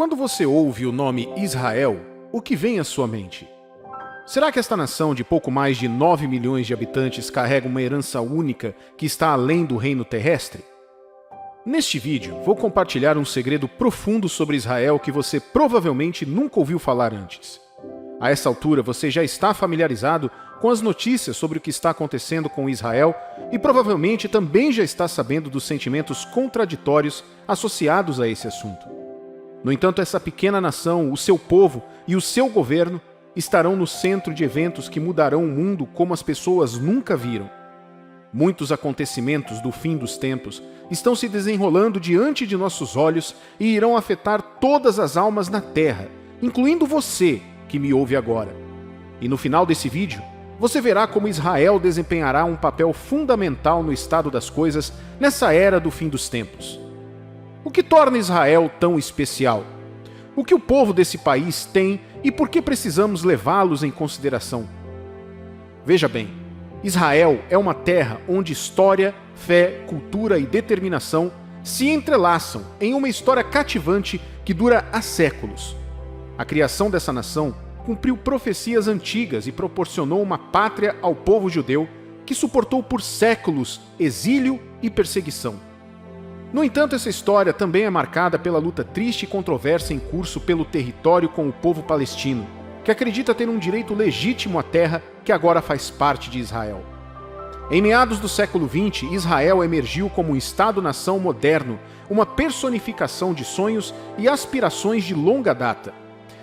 Quando você ouve o nome Israel, o que vem à sua mente? Será que esta nação de pouco mais de 9 milhões de habitantes carrega uma herança única que está além do reino terrestre? Neste vídeo, vou compartilhar um segredo profundo sobre Israel que você provavelmente nunca ouviu falar antes. A essa altura, você já está familiarizado com as notícias sobre o que está acontecendo com Israel e provavelmente também já está sabendo dos sentimentos contraditórios associados a esse assunto. No entanto, essa pequena nação, o seu povo e o seu governo estarão no centro de eventos que mudarão o mundo como as pessoas nunca viram. Muitos acontecimentos do fim dos tempos estão se desenrolando diante de nossos olhos e irão afetar todas as almas na Terra, incluindo você que me ouve agora. E no final desse vídeo, você verá como Israel desempenhará um papel fundamental no estado das coisas nessa era do fim dos tempos. O que torna Israel tão especial? O que o povo desse país tem e por que precisamos levá-los em consideração? Veja bem, Israel é uma terra onde história, fé, cultura e determinação se entrelaçam em uma história cativante que dura há séculos. A criação dessa nação cumpriu profecias antigas e proporcionou uma pátria ao povo judeu que suportou por séculos exílio e perseguição. No entanto, essa história também é marcada pela luta triste e controversa em curso pelo território com o povo palestino, que acredita ter um direito legítimo à terra que agora faz parte de Israel. Em meados do século XX, Israel emergiu como um Estado-nação moderno, uma personificação de sonhos e aspirações de longa data.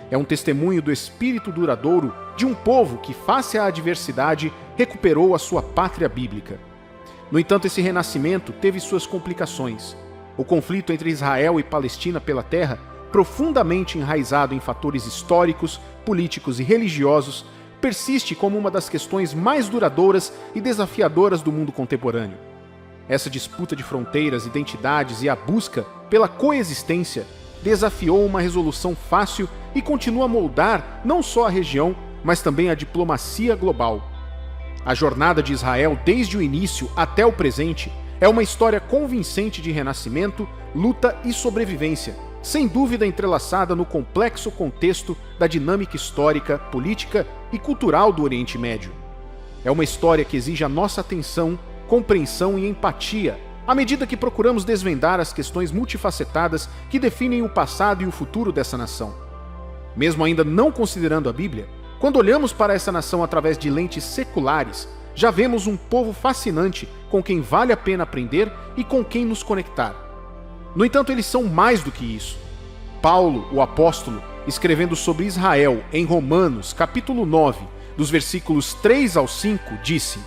É um testemunho do espírito duradouro de um povo que, face à adversidade, recuperou a sua pátria bíblica. No entanto, esse renascimento teve suas complicações. O conflito entre Israel e Palestina pela terra, profundamente enraizado em fatores históricos, políticos e religiosos, persiste como uma das questões mais duradouras e desafiadoras do mundo contemporâneo. Essa disputa de fronteiras, identidades e a busca pela coexistência desafiou uma resolução fácil e continua a moldar não só a região, mas também a diplomacia global. A jornada de Israel desde o início até o presente é uma história convincente de renascimento, luta e sobrevivência, sem dúvida entrelaçada no complexo contexto da dinâmica histórica, política e cultural do Oriente Médio. É uma história que exige a nossa atenção, compreensão e empatia, à medida que procuramos desvendar as questões multifacetadas que definem o passado e o futuro dessa nação. Mesmo ainda não considerando a Bíblia, quando olhamos para essa nação através de lentes seculares, já vemos um povo fascinante com quem vale a pena aprender e com quem nos conectar. No entanto, eles são mais do que isso. Paulo, o apóstolo, escrevendo sobre Israel em Romanos, capítulo 9, dos versículos 3 ao 5, disse: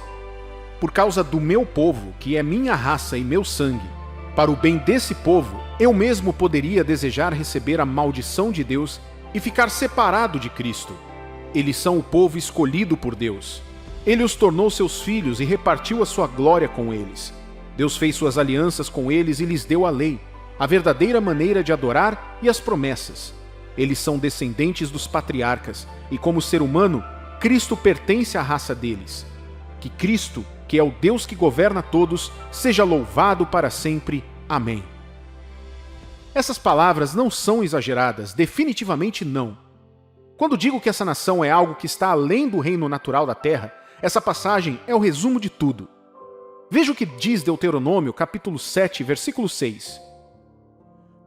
"Por causa do meu povo, que é minha raça e meu sangue, para o bem desse povo, eu mesmo poderia desejar receber a maldição de Deus e ficar separado de Cristo. Eles são o povo escolhido por Deus. Ele os tornou seus filhos e repartiu a sua glória com eles. Deus fez suas alianças com eles e lhes deu a lei, a verdadeira maneira de adorar e as promessas. Eles são descendentes dos patriarcas, e como ser humano, Cristo pertence à raça deles. Que Cristo, que é o Deus que governa todos, seja louvado para sempre. Amém." Essas palavras não são exageradas, definitivamente não. Quando digo que essa nação é algo que está além do reino natural da terra, essa passagem é o resumo de tudo. Veja o que diz Deuteronômio, capítulo 7, versículo 6.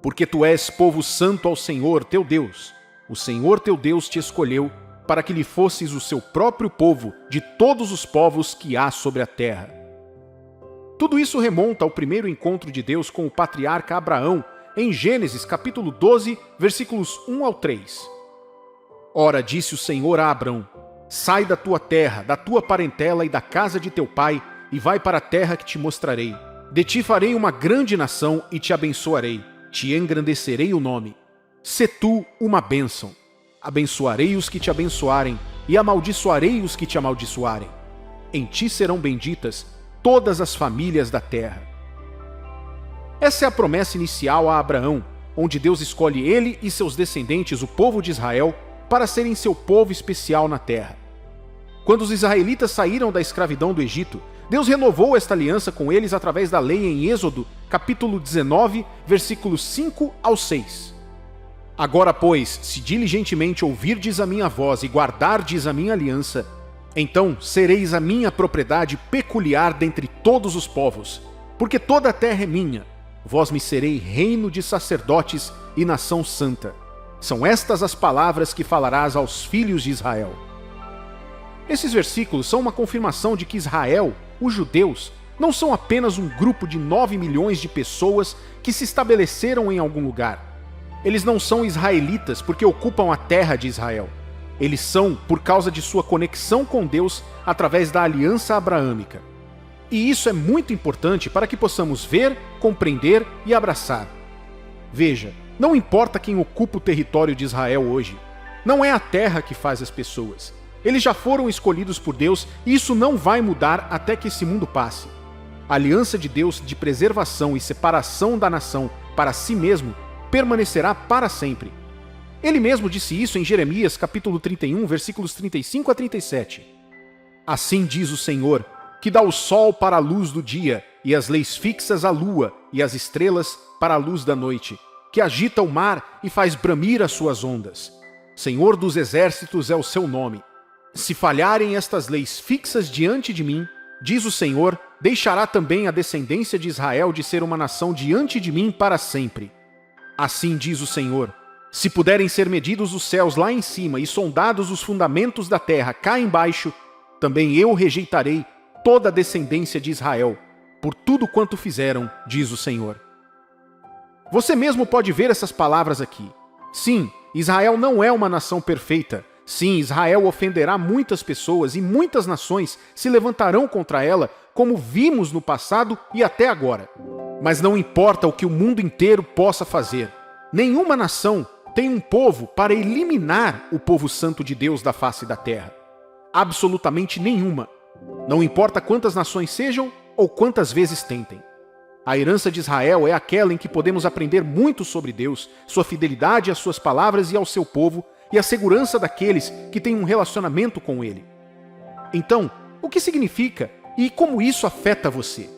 "Porque tu és povo santo ao Senhor teu Deus. O Senhor teu Deus te escolheu para que lhe fosses o seu próprio povo de todos os povos que há sobre a terra." Tudo isso remonta ao primeiro encontro de Deus com o patriarca Abraão, em Gênesis, capítulo 12, versículos 1 ao 3. "Ora, disse o Senhor a Abrão: Sai da tua terra, da tua parentela e da casa de teu pai, e vai para a terra que te mostrarei. De ti farei uma grande nação e te abençoarei. Te engrandecerei o nome. Sê tu uma bênção. Abençoarei os que te abençoarem, e amaldiçoarei os que te amaldiçoarem. Em ti serão benditas todas as famílias da terra." Essa é a promessa inicial a Abraão, onde Deus escolhe ele e seus descendentes, o povo de Israel, para serem seu povo especial na terra. Quando os israelitas saíram da escravidão do Egito, Deus renovou esta aliança com eles através da lei em Êxodo, capítulo 19, versículos 5 ao 6. Agora, pois, se diligentemente ouvirdes a minha voz e guardardes a minha aliança, então sereis a minha propriedade peculiar dentre todos os povos, porque toda a terra é minha. Vós me serei reino de sacerdotes e nação santa. São estas as palavras que falarás aos filhos de Israel. Esses versículos são uma confirmação de que Israel, os judeus, não são apenas um grupo de 9 milhões de pessoas que se estabeleceram em algum lugar. Eles não são israelitas porque ocupam a terra de Israel. Eles são por causa de sua conexão com Deus através da aliança abraâmica. E isso é muito importante para que possamos ver, compreender e abraçar. Veja, não importa quem ocupa o território de Israel hoje. Não é a terra que faz as pessoas. Eles já foram escolhidos por Deus e isso não vai mudar até que esse mundo passe. A aliança de Deus de preservação e separação da nação para si mesmo permanecerá para sempre. Ele mesmo disse isso em Jeremias capítulo 31, versículos 35 a 37. Assim diz o Senhor, que dá o sol para a luz do dia, e as leis fixas à lua, e as estrelas para a luz da noite, que agita o mar e faz bramir as suas ondas. Senhor dos exércitos é o seu nome. Se falharem estas leis fixas diante de mim, diz o Senhor, deixará também a descendência de Israel de ser uma nação diante de mim para sempre. Assim diz o Senhor, se puderem ser medidos os céus lá em cima e sondados os fundamentos da terra cá embaixo, também eu rejeitarei toda a descendência de Israel, por tudo quanto fizeram, diz o Senhor. Você mesmo pode ver essas palavras aqui. Sim, Israel não é uma nação perfeita. Sim, Israel ofenderá muitas pessoas e muitas nações se levantarão contra ela, como vimos no passado e até agora. Mas não importa o que o mundo inteiro possa fazer. Nenhuma nação tem um povo para eliminar o povo santo de Deus da face da terra. Absolutamente nenhuma. Não importa quantas nações sejam ou quantas vezes tentem. A herança de Israel é aquela em que podemos aprender muito sobre Deus, sua fidelidade às suas palavras e ao seu povo, e a segurança daqueles que têm um relacionamento com ele. Então, o que significa e como isso afeta você?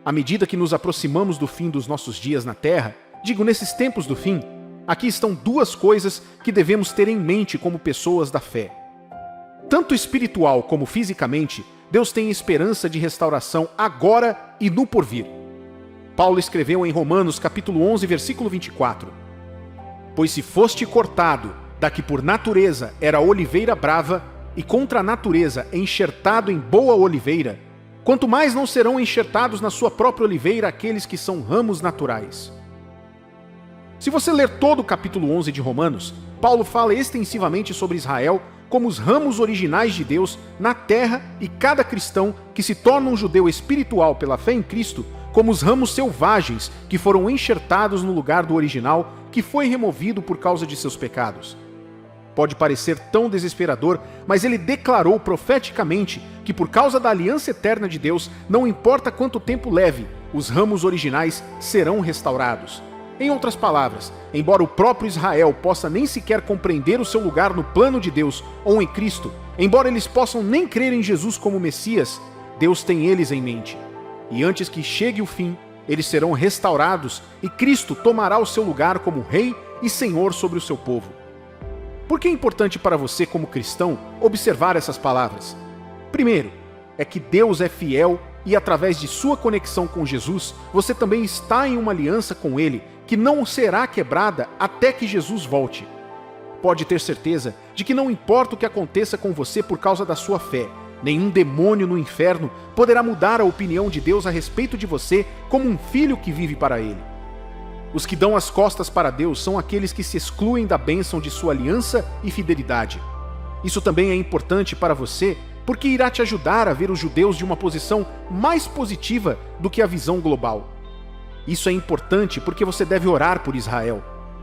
À medida que nos aproximamos do fim dos nossos dias na Terra, digo nesses tempos do fim, aqui estão duas coisas que devemos ter em mente como pessoas da fé. Tanto espiritual como fisicamente, Deus tem esperança de restauração agora e no porvir. Paulo escreveu em Romanos capítulo 11, versículo 24: Pois se foste cortado da que por natureza era oliveira brava, e contra a natureza enxertado em boa oliveira, quanto mais não serão enxertados na sua própria oliveira aqueles que são ramos naturais. Se você ler todo o capítulo 11 de Romanos, Paulo fala extensivamente sobre Israel como os ramos originais de Deus na terra e cada cristão que se torna um judeu espiritual pela fé em Cristo como os ramos selvagens que foram enxertados no lugar do original que foi removido por causa de seus pecados. Pode parecer tão desesperador, mas ele declarou profeticamente que por causa da aliança eterna de Deus, não importa quanto tempo leve, os ramos originais serão restaurados. Em outras palavras, embora o próprio Israel possa nem sequer compreender o seu lugar no plano de Deus ou em Cristo, embora eles possam nem crer em Jesus como Messias, Deus tem eles em mente. E antes que chegue o fim, eles serão restaurados e Cristo tomará o seu lugar como Rei e Senhor sobre o seu povo. Por que é importante para você, como cristão, observar essas palavras? Primeiro, é que Deus é fiel e através de sua conexão com Jesus, você também está em uma aliança com Ele que não será quebrada até que Jesus volte. Pode ter certeza de que não importa o que aconteça com você por causa da sua fé, nenhum demônio no inferno poderá mudar a opinião de Deus a respeito de você como um filho que vive para Ele. Os que dão as costas para Deus são aqueles que se excluem da bênção de sua aliança e fidelidade. Isso também é importante para você, porque irá te ajudar a ver os judeus de uma posição mais positiva do que a visão global. Isso é importante porque você deve orar por Israel.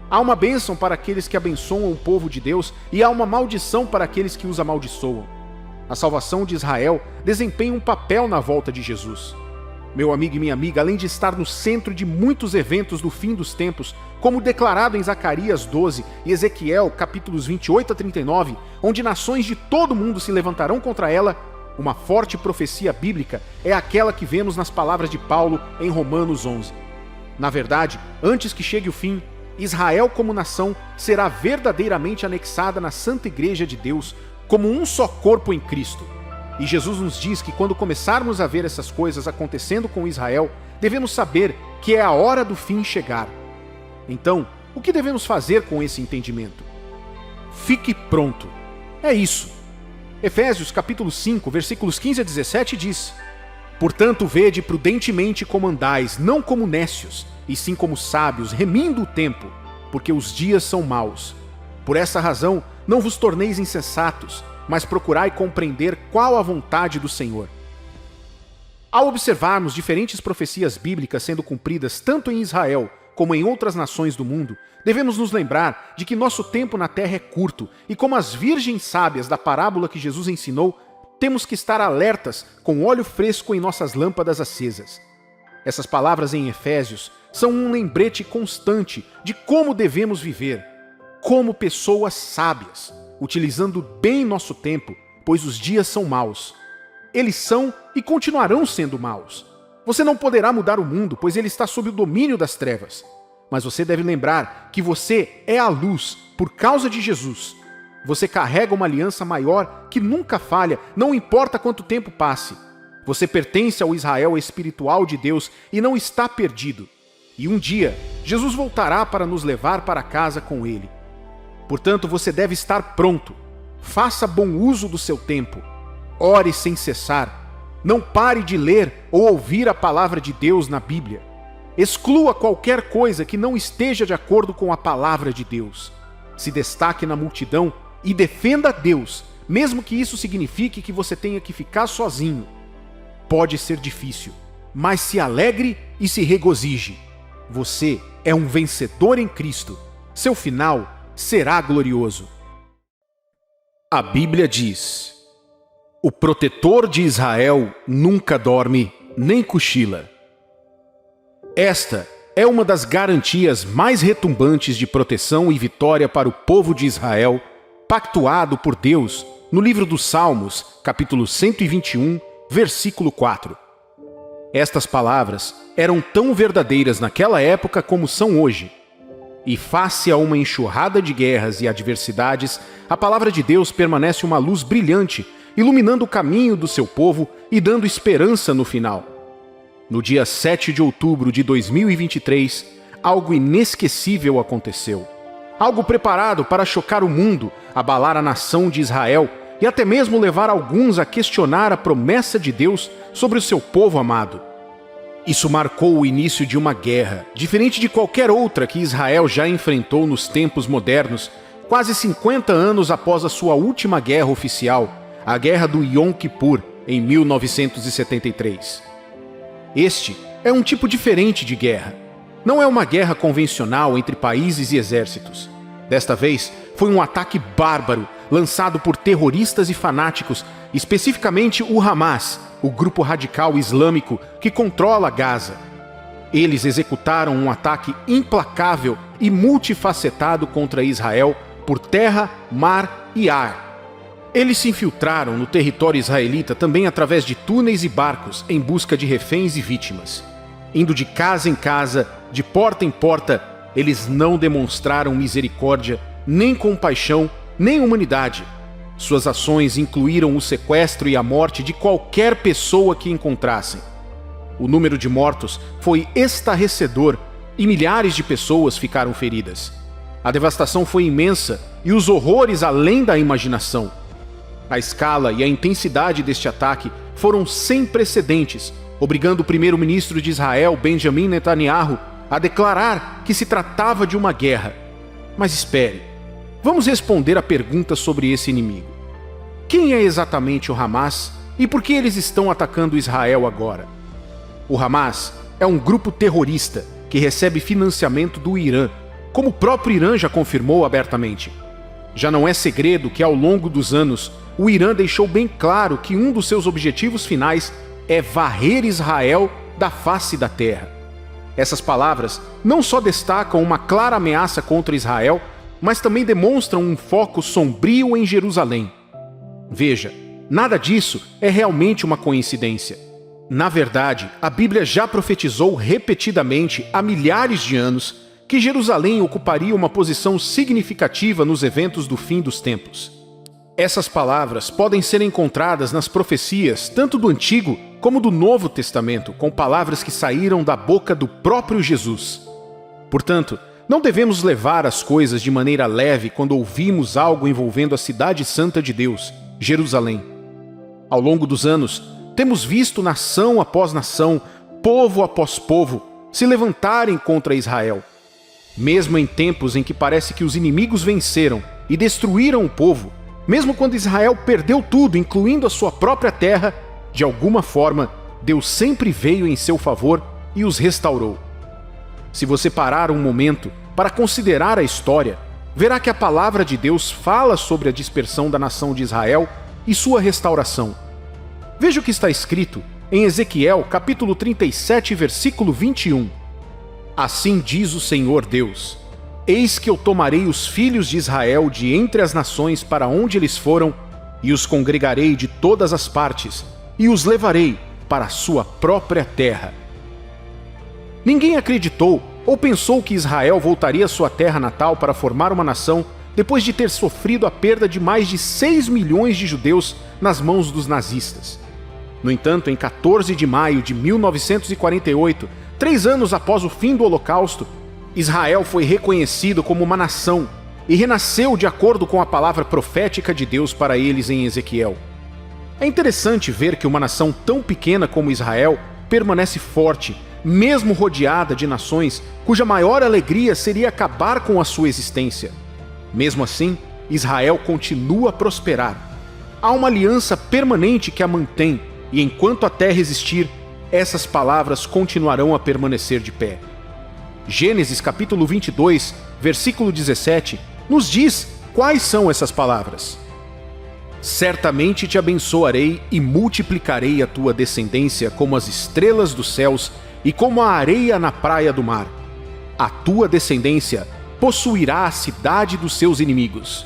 Há uma bênção para aqueles que abençoam o povo de Deus e há uma maldição para aqueles que os amaldiçoam. A salvação de Israel desempenha um papel na volta de Jesus. Meu amigo e minha amiga, além de estar no centro de muitos eventos do fim dos tempos, como declarado em Zacarias 12 e Ezequiel capítulos 28 a 39, onde nações de todo mundo se levantarão contra ela, uma forte profecia bíblica é aquela que vemos nas palavras de Paulo em Romanos 11. Na verdade, antes que chegue o fim, Israel como nação será verdadeiramente anexada na Santa Igreja de Deus como um só corpo em Cristo. E Jesus nos diz que quando começarmos a ver essas coisas acontecendo com Israel, devemos saber que é a hora do fim chegar. Então, o que devemos fazer com esse entendimento? Fique pronto. É isso. Efésios capítulo 5, versículos 15 a 17 diz: Portanto, vede prudentemente como andais, não como nécios, e sim como sábios, remindo o tempo, porque os dias são maus. Por essa razão, não vos torneis insensatos, mas procurai compreender qual a vontade do Senhor. Ao observarmos diferentes profecias bíblicas sendo cumpridas tanto em Israel como em outras nações do mundo, devemos nos lembrar de que nosso tempo na terra é curto e, como as virgens sábias da parábola que Jesus ensinou, temos que estar alertas com óleo fresco em nossas lâmpadas acesas. Essas palavras em Efésios são um lembrete constante de como devemos viver, como pessoas sábias, utilizando bem nosso tempo, pois os dias são maus. Eles são e continuarão sendo maus. Você não poderá mudar o mundo, pois ele está sob o domínio das trevas. Mas você deve lembrar que você é a luz por causa de Jesus. Você carrega uma aliança maior que nunca falha, não importa quanto tempo passe. Você pertence ao Israel espiritual de Deus e não está perdido. E um dia, Jesus voltará para nos levar para casa com ele. Portanto, você deve estar pronto. Faça bom uso do seu tempo. Ore sem cessar. Não pare de ler ou ouvir a palavra de Deus na Bíblia. Exclua qualquer coisa que não esteja de acordo com a palavra de Deus. Se destaque na multidão e defenda Deus, mesmo que isso signifique que você tenha que ficar sozinho. Pode ser difícil, mas se alegre e se regozije. Você é um vencedor em Cristo. Seu final será glorioso. A Bíblia diz: o protetor de Israel nunca dorme nem cochila. Esta é uma das garantias mais retumbantes de proteção e vitória para o povo de Israel, pactuado por Deus no livro dos Salmos, capítulo 121, versículo 4. Estas palavras eram tão verdadeiras naquela época como são hoje. E face a uma enxurrada de guerras e adversidades, a palavra de Deus permanece uma luz brilhante, iluminando o caminho do seu povo e dando esperança no final. No dia 7 de outubro de 2023, algo inesquecível aconteceu. Algo preparado para chocar o mundo, abalar a nação de Israel e até mesmo levar alguns a questionar a promessa de Deus sobre o seu povo amado. Isso marcou o início de uma guerra, diferente de qualquer outra que Israel já enfrentou nos tempos modernos, quase 50 anos após a sua última guerra oficial, a Guerra do Yom Kippur, em 1973. Este é um tipo diferente de guerra. Não é uma guerra convencional entre países e exércitos. Desta vez, foi um ataque bárbaro, lançado por terroristas e fanáticos, especificamente o Hamas, o grupo radical islâmico que controla Gaza. Eles executaram um ataque implacável e multifacetado contra Israel por terra, mar e ar. Eles se infiltraram no território israelita também através de túneis e barcos em busca de reféns e vítimas. Indo de casa em casa, de porta em porta, eles não demonstraram misericórdia, nem compaixão, nem humanidade. Suas ações incluíram o sequestro e a morte de qualquer pessoa que encontrassem. O número de mortos foi estarrecedor e milhares de pessoas ficaram feridas. A devastação foi imensa e os horrores além da imaginação. A escala e a intensidade deste ataque foram sem precedentes, obrigando o primeiro-ministro de Israel, Benjamin Netanyahu, a declarar que se tratava de uma guerra. Mas espere, vamos responder a pergunta sobre esse inimigo. Quem é exatamente o Hamas e por que eles estão atacando Israel agora? O Hamas é um grupo terrorista que recebe financiamento do Irã, como o próprio Irã já confirmou abertamente. Já não é segredo que ao longo dos anos, o Irã deixou bem claro que um dos seus objetivos finais é varrer Israel da face da terra. Essas palavras não só destacam uma clara ameaça contra Israel, mas também demonstram um foco sombrio em Jerusalém. Veja, nada disso é realmente uma coincidência. Na verdade, a Bíblia já profetizou repetidamente há milhares de anos que Jerusalém ocuparia uma posição significativa nos eventos do fim dos tempos. Essas palavras podem ser encontradas nas profecias tanto do Antigo como do Novo Testamento, com palavras que saíram da boca do próprio Jesus. Portanto, não devemos levar as coisas de maneira leve quando ouvimos algo envolvendo a cidade santa de Deus, Jerusalém. Ao longo dos anos, temos visto nação após nação, povo após povo, se levantarem contra Israel. Mesmo em tempos em que parece que os inimigos venceram e destruíram o povo, mesmo quando Israel perdeu tudo, incluindo a sua própria terra, de alguma forma, Deus sempre veio em seu favor e os restaurou. Se você parar um momento para considerar a história, verá que a palavra de Deus fala sobre a dispersão da nação de Israel e sua restauração. Veja o que está escrito em Ezequiel, capítulo 37, versículo 21. Assim diz o Senhor Deus: Eis que eu tomarei os filhos de Israel de entre as nações para onde eles foram, e os congregarei de todas as partes, e os levarei para a sua própria terra. Ninguém acreditou ou pensou que Israel voltaria à sua terra natal para formar uma nação depois de ter sofrido a perda de mais de 6 milhões de judeus nas mãos dos nazistas. No entanto, em 14 de maio de 1948, 3 anos após o fim do Holocausto, Israel foi reconhecido como uma nação e renasceu de acordo com a palavra profética de Deus para eles em Ezequiel. É interessante ver que uma nação tão pequena como Israel permanece forte, mesmo rodeada de nações cuja maior alegria seria acabar com a sua existência. Mesmo assim, Israel continua a prosperar. Há uma aliança permanente que a mantém, e enquanto a terra existir, essas palavras continuarão a permanecer de pé. Gênesis capítulo 22, versículo 17, nos diz quais são essas palavras. Certamente te abençoarei e multiplicarei a tua descendência como as estrelas dos céus e como a areia na praia do mar. A tua descendência possuirá a cidade dos seus inimigos.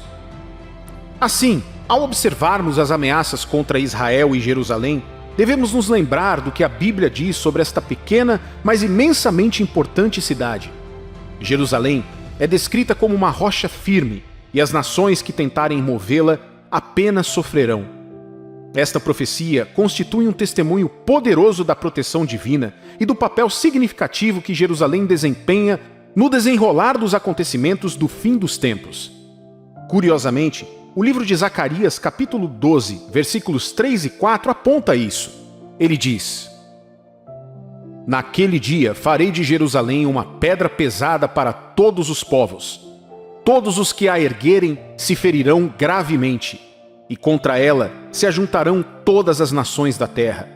Assim, ao observarmos as ameaças contra Israel e Jerusalém, devemos nos lembrar do que a Bíblia diz sobre esta pequena, mas imensamente importante cidade. Jerusalém é descrita como uma rocha firme, e as nações que tentarem movê-la apenas sofrerão. Esta profecia constitui um testemunho poderoso da proteção divina e do papel significativo que Jerusalém desempenha no desenrolar dos acontecimentos do fim dos tempos. Curiosamente, o livro de Zacarias, capítulo 12, versículos 3 e 4, aponta isso. Ele diz: Naquele dia farei de Jerusalém uma pedra pesada para todos os povos. Todos os que a erguerem se ferirão gravemente, e contra ela se ajuntarão todas as nações da terra.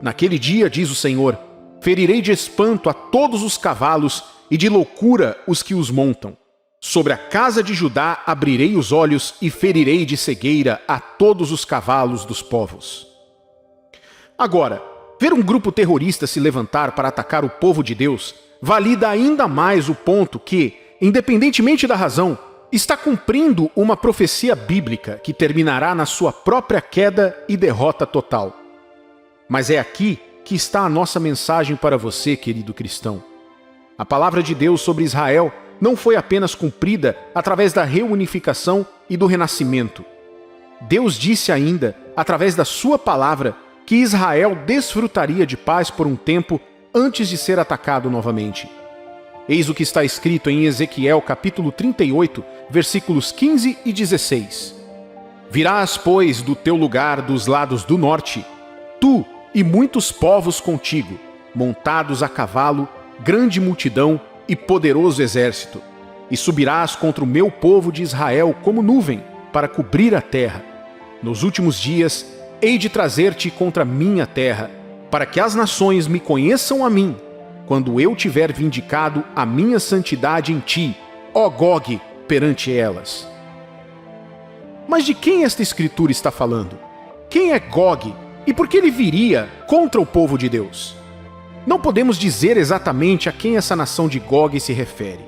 Naquele dia, diz o Senhor, ferirei de espanto a todos os cavalos e de loucura os que os montam. Sobre a casa de Judá abrirei os olhos e ferirei de cegueira a todos os cavalos dos povos. Agora, ver um grupo terrorista se levantar para atacar o povo de Deus valida ainda mais o ponto que, independentemente da razão, está cumprindo uma profecia bíblica que terminará na sua própria queda e derrota total. Mas é aqui que está a nossa mensagem para você, querido cristão. A palavra de Deus sobre Israel não foi apenas cumprida através da reunificação e do renascimento. Deus disse ainda, através da sua palavra, que Israel desfrutaria de paz por um tempo antes de ser atacado novamente. Eis o que está escrito em Ezequiel capítulo 38, versículos 15 e 16. Virás, pois, do teu lugar dos lados do norte, tu e muitos povos contigo, montados a cavalo, grande multidão e poderoso exército, e subirás contra o meu povo de Israel como nuvem, para cobrir a terra. Nos últimos dias, hei de trazer-te contra minha terra, para que as nações me conheçam a mim, quando eu tiver vindicado a minha santidade em ti, ó Gog, perante elas. Mas de quem esta escritura está falando? Quem é Gog e por que ele viria contra o povo de Deus? Não podemos dizer exatamente a quem essa nação de Gog se refere.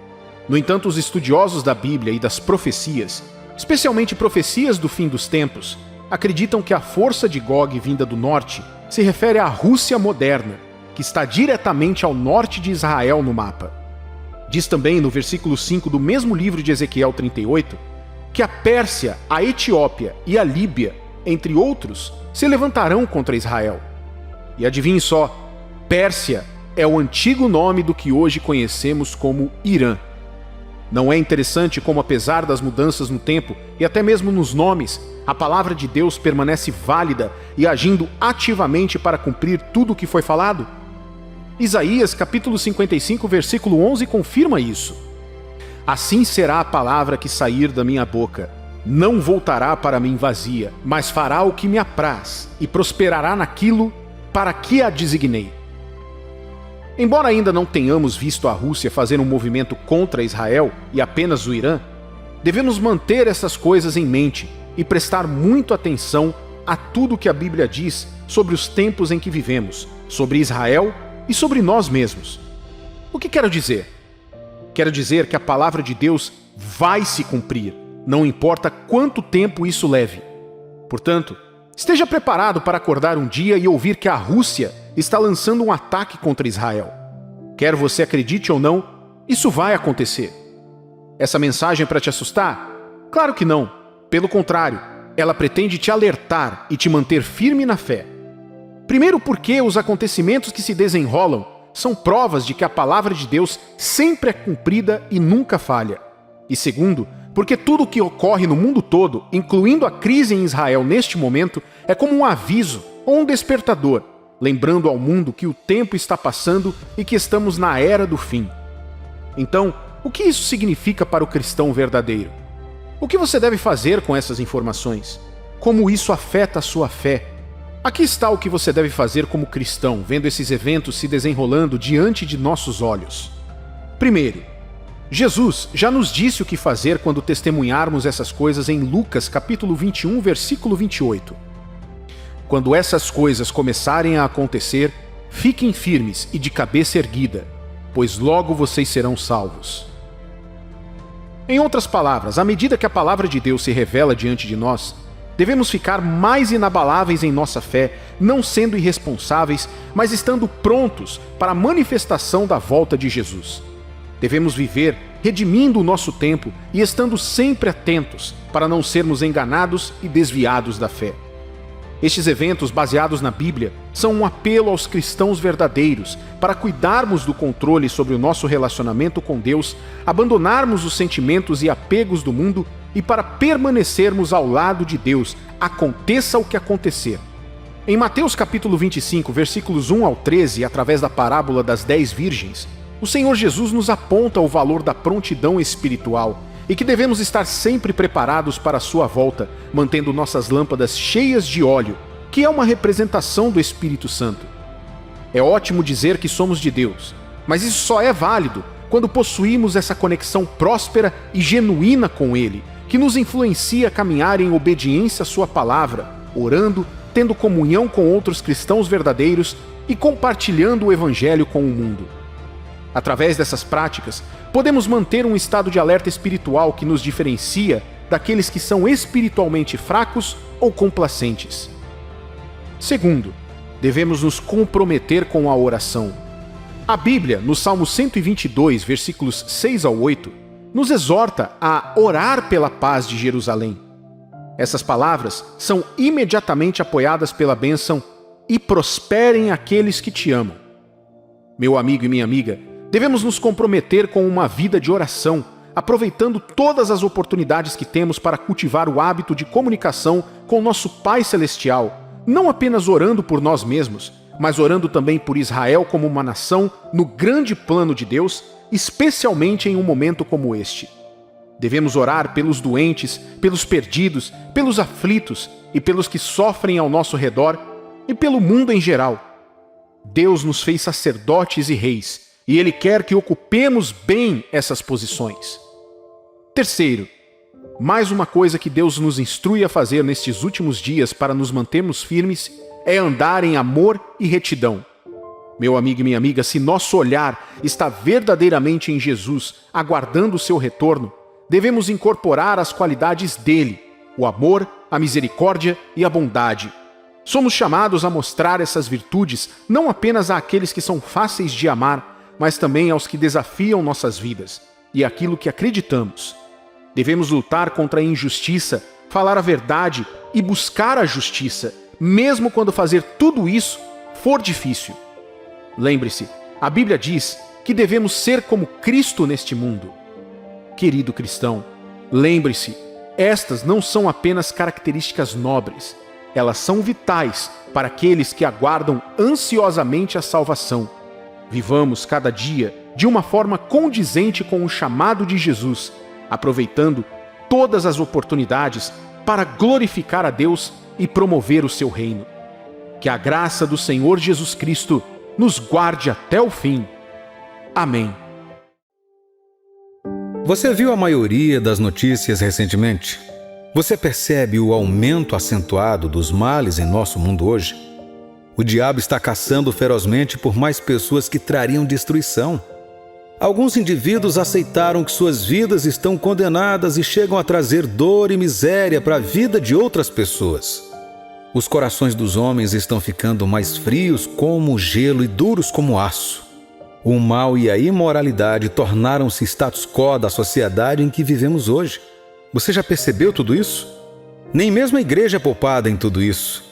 No entanto, os estudiosos da Bíblia e das profecias, especialmente profecias do fim dos tempos, acreditam que a força de Gog vinda do norte se refere à Rússia moderna, que está diretamente ao norte de Israel no mapa. Diz também no versículo 5 do mesmo livro de Ezequiel 38, que a Pérsia, a Etiópia e a Líbia, entre outros, se levantarão contra Israel. E adivinhe só, Pérsia é o antigo nome do que hoje conhecemos como Irã. Não é interessante como, apesar das mudanças no tempo e até mesmo nos nomes, a palavra de Deus permanece válida e agindo ativamente para cumprir tudo o que foi falado? Isaías capítulo 55, versículo 11 confirma isso. Assim será a palavra que sair da minha boca. Não voltará para mim vazia, mas fará o que me apraz e prosperará naquilo para que a designei. Embora ainda não tenhamos visto a Rússia fazer um movimento contra Israel e apenas o Irã, devemos manter essas coisas em mente e prestar muito atenção a tudo que a Bíblia diz sobre os tempos em que vivemos, sobre Israel e sobre nós mesmos. O que quero dizer? Quero dizer que a palavra de Deus vai se cumprir, não importa quanto tempo isso leve. Portanto, esteja preparado para acordar um dia e ouvir que a Rússia está lançando um ataque contra Israel. Quer você acredite ou não, isso vai acontecer. Essa mensagem é para te assustar? Claro que não. Pelo contrário, ela pretende te alertar e te manter firme na fé. Primeiro porque os acontecimentos que se desenrolam são provas de que a palavra de Deus sempre é cumprida e nunca falha. E segundo, porque tudo o que ocorre no mundo todo, incluindo a crise em Israel neste momento, é como um aviso ou um despertador, lembrando ao mundo que o tempo está passando e que estamos na era do fim. Então, o que isso significa para o cristão verdadeiro? O que você deve fazer com essas informações? Como isso afeta a sua fé? Aqui está o que você deve fazer como cristão, vendo esses eventos se desenrolando diante de nossos olhos. Primeiro, Jesus já nos disse o que fazer quando testemunharmos essas coisas em Lucas capítulo 21, versículo 28. Quando essas coisas começarem a acontecer, fiquem firmes e de cabeça erguida, pois logo vocês serão salvos. Em outras palavras, à medida que a palavra de Deus se revela diante de nós, devemos ficar mais inabaláveis em nossa fé, não sendo irresponsáveis, mas estando prontos para a manifestação da volta de Jesus. Devemos viver redimindo o nosso tempo e estando sempre atentos para não sermos enganados e desviados da fé. Estes eventos baseados na Bíblia são um apelo aos cristãos verdadeiros para cuidarmos do controle sobre o nosso relacionamento com Deus, abandonarmos os sentimentos e apegos do mundo e para permanecermos ao lado de Deus, aconteça o que acontecer. Em Mateus capítulo 25, versículos 1 ao 13, através da parábola das 10 virgens, o Senhor Jesus nos aponta o valor da prontidão espiritual e que devemos estar sempre preparados para a sua volta, mantendo nossas lâmpadas cheias de óleo, que é uma representação do Espírito Santo. É ótimo dizer que somos de Deus, mas isso só é válido quando possuímos essa conexão próspera e genuína com Ele, que nos influencia a caminhar em obediência à sua palavra, orando, tendo comunhão com outros cristãos verdadeiros e compartilhando o Evangelho com o mundo. Através dessas práticas, podemos manter um estado de alerta espiritual que nos diferencia daqueles que são espiritualmente fracos ou complacentes. Segundo, devemos nos comprometer com a oração. A Bíblia, no Salmo 122, versículos 6 ao 8, nos exorta a orar pela paz de Jerusalém. Essas palavras são imediatamente apoiadas pela bênção "e prosperem aqueles que te amam". Meu amigo e minha amiga, devemos nos comprometer com uma vida de oração, aproveitando todas as oportunidades que temos para cultivar o hábito de comunicação com nosso Pai Celestial, não apenas orando por nós mesmos, mas orando também por Israel como uma nação no grande plano de Deus, especialmente em um momento como este. Devemos orar pelos doentes, pelos perdidos, pelos aflitos e pelos que sofrem ao nosso redor e pelo mundo em geral. Deus nos fez sacerdotes e reis, e Ele quer que ocupemos bem essas posições. Terceiro, mais uma coisa que Deus nos instrui a fazer nestes últimos dias para nos mantermos firmes é andar em amor e retidão. Meu amigo e minha amiga, se nosso olhar está verdadeiramente em Jesus, aguardando o seu retorno, devemos incorporar as qualidades dele, o amor, a misericórdia e a bondade. Somos chamados a mostrar essas virtudes não apenas àqueles que são fáceis de amar, mas também aos que desafiam nossas vidas e aquilo que acreditamos. Devemos lutar contra a injustiça, falar a verdade e buscar a justiça, mesmo quando fazer tudo isso for difícil. Lembre-se, a Bíblia diz que devemos ser como Cristo neste mundo. Querido cristão, lembre-se, estas não são apenas características nobres, elas são vitais para aqueles que aguardam ansiosamente a salvação. Vivamos cada dia de uma forma condizente com o chamado de Jesus, aproveitando todas as oportunidades para glorificar a Deus e promover o seu reino. Que a graça do Senhor Jesus Cristo nos guarde até o fim. Amém. Você viu a maioria das notícias recentemente? Você percebe o aumento acentuado dos males em nosso mundo hoje? O diabo está caçando ferozmente por mais pessoas que trariam destruição. Alguns indivíduos aceitaram que suas vidas estão condenadas e chegam a trazer dor e miséria para a vida de outras pessoas. Os corações dos homens estão ficando mais frios como gelo e duros como aço. O mal e a imoralidade tornaram-se status quo da sociedade em que vivemos hoje. Você já percebeu tudo isso? Nem mesmo a igreja é poupada em tudo isso.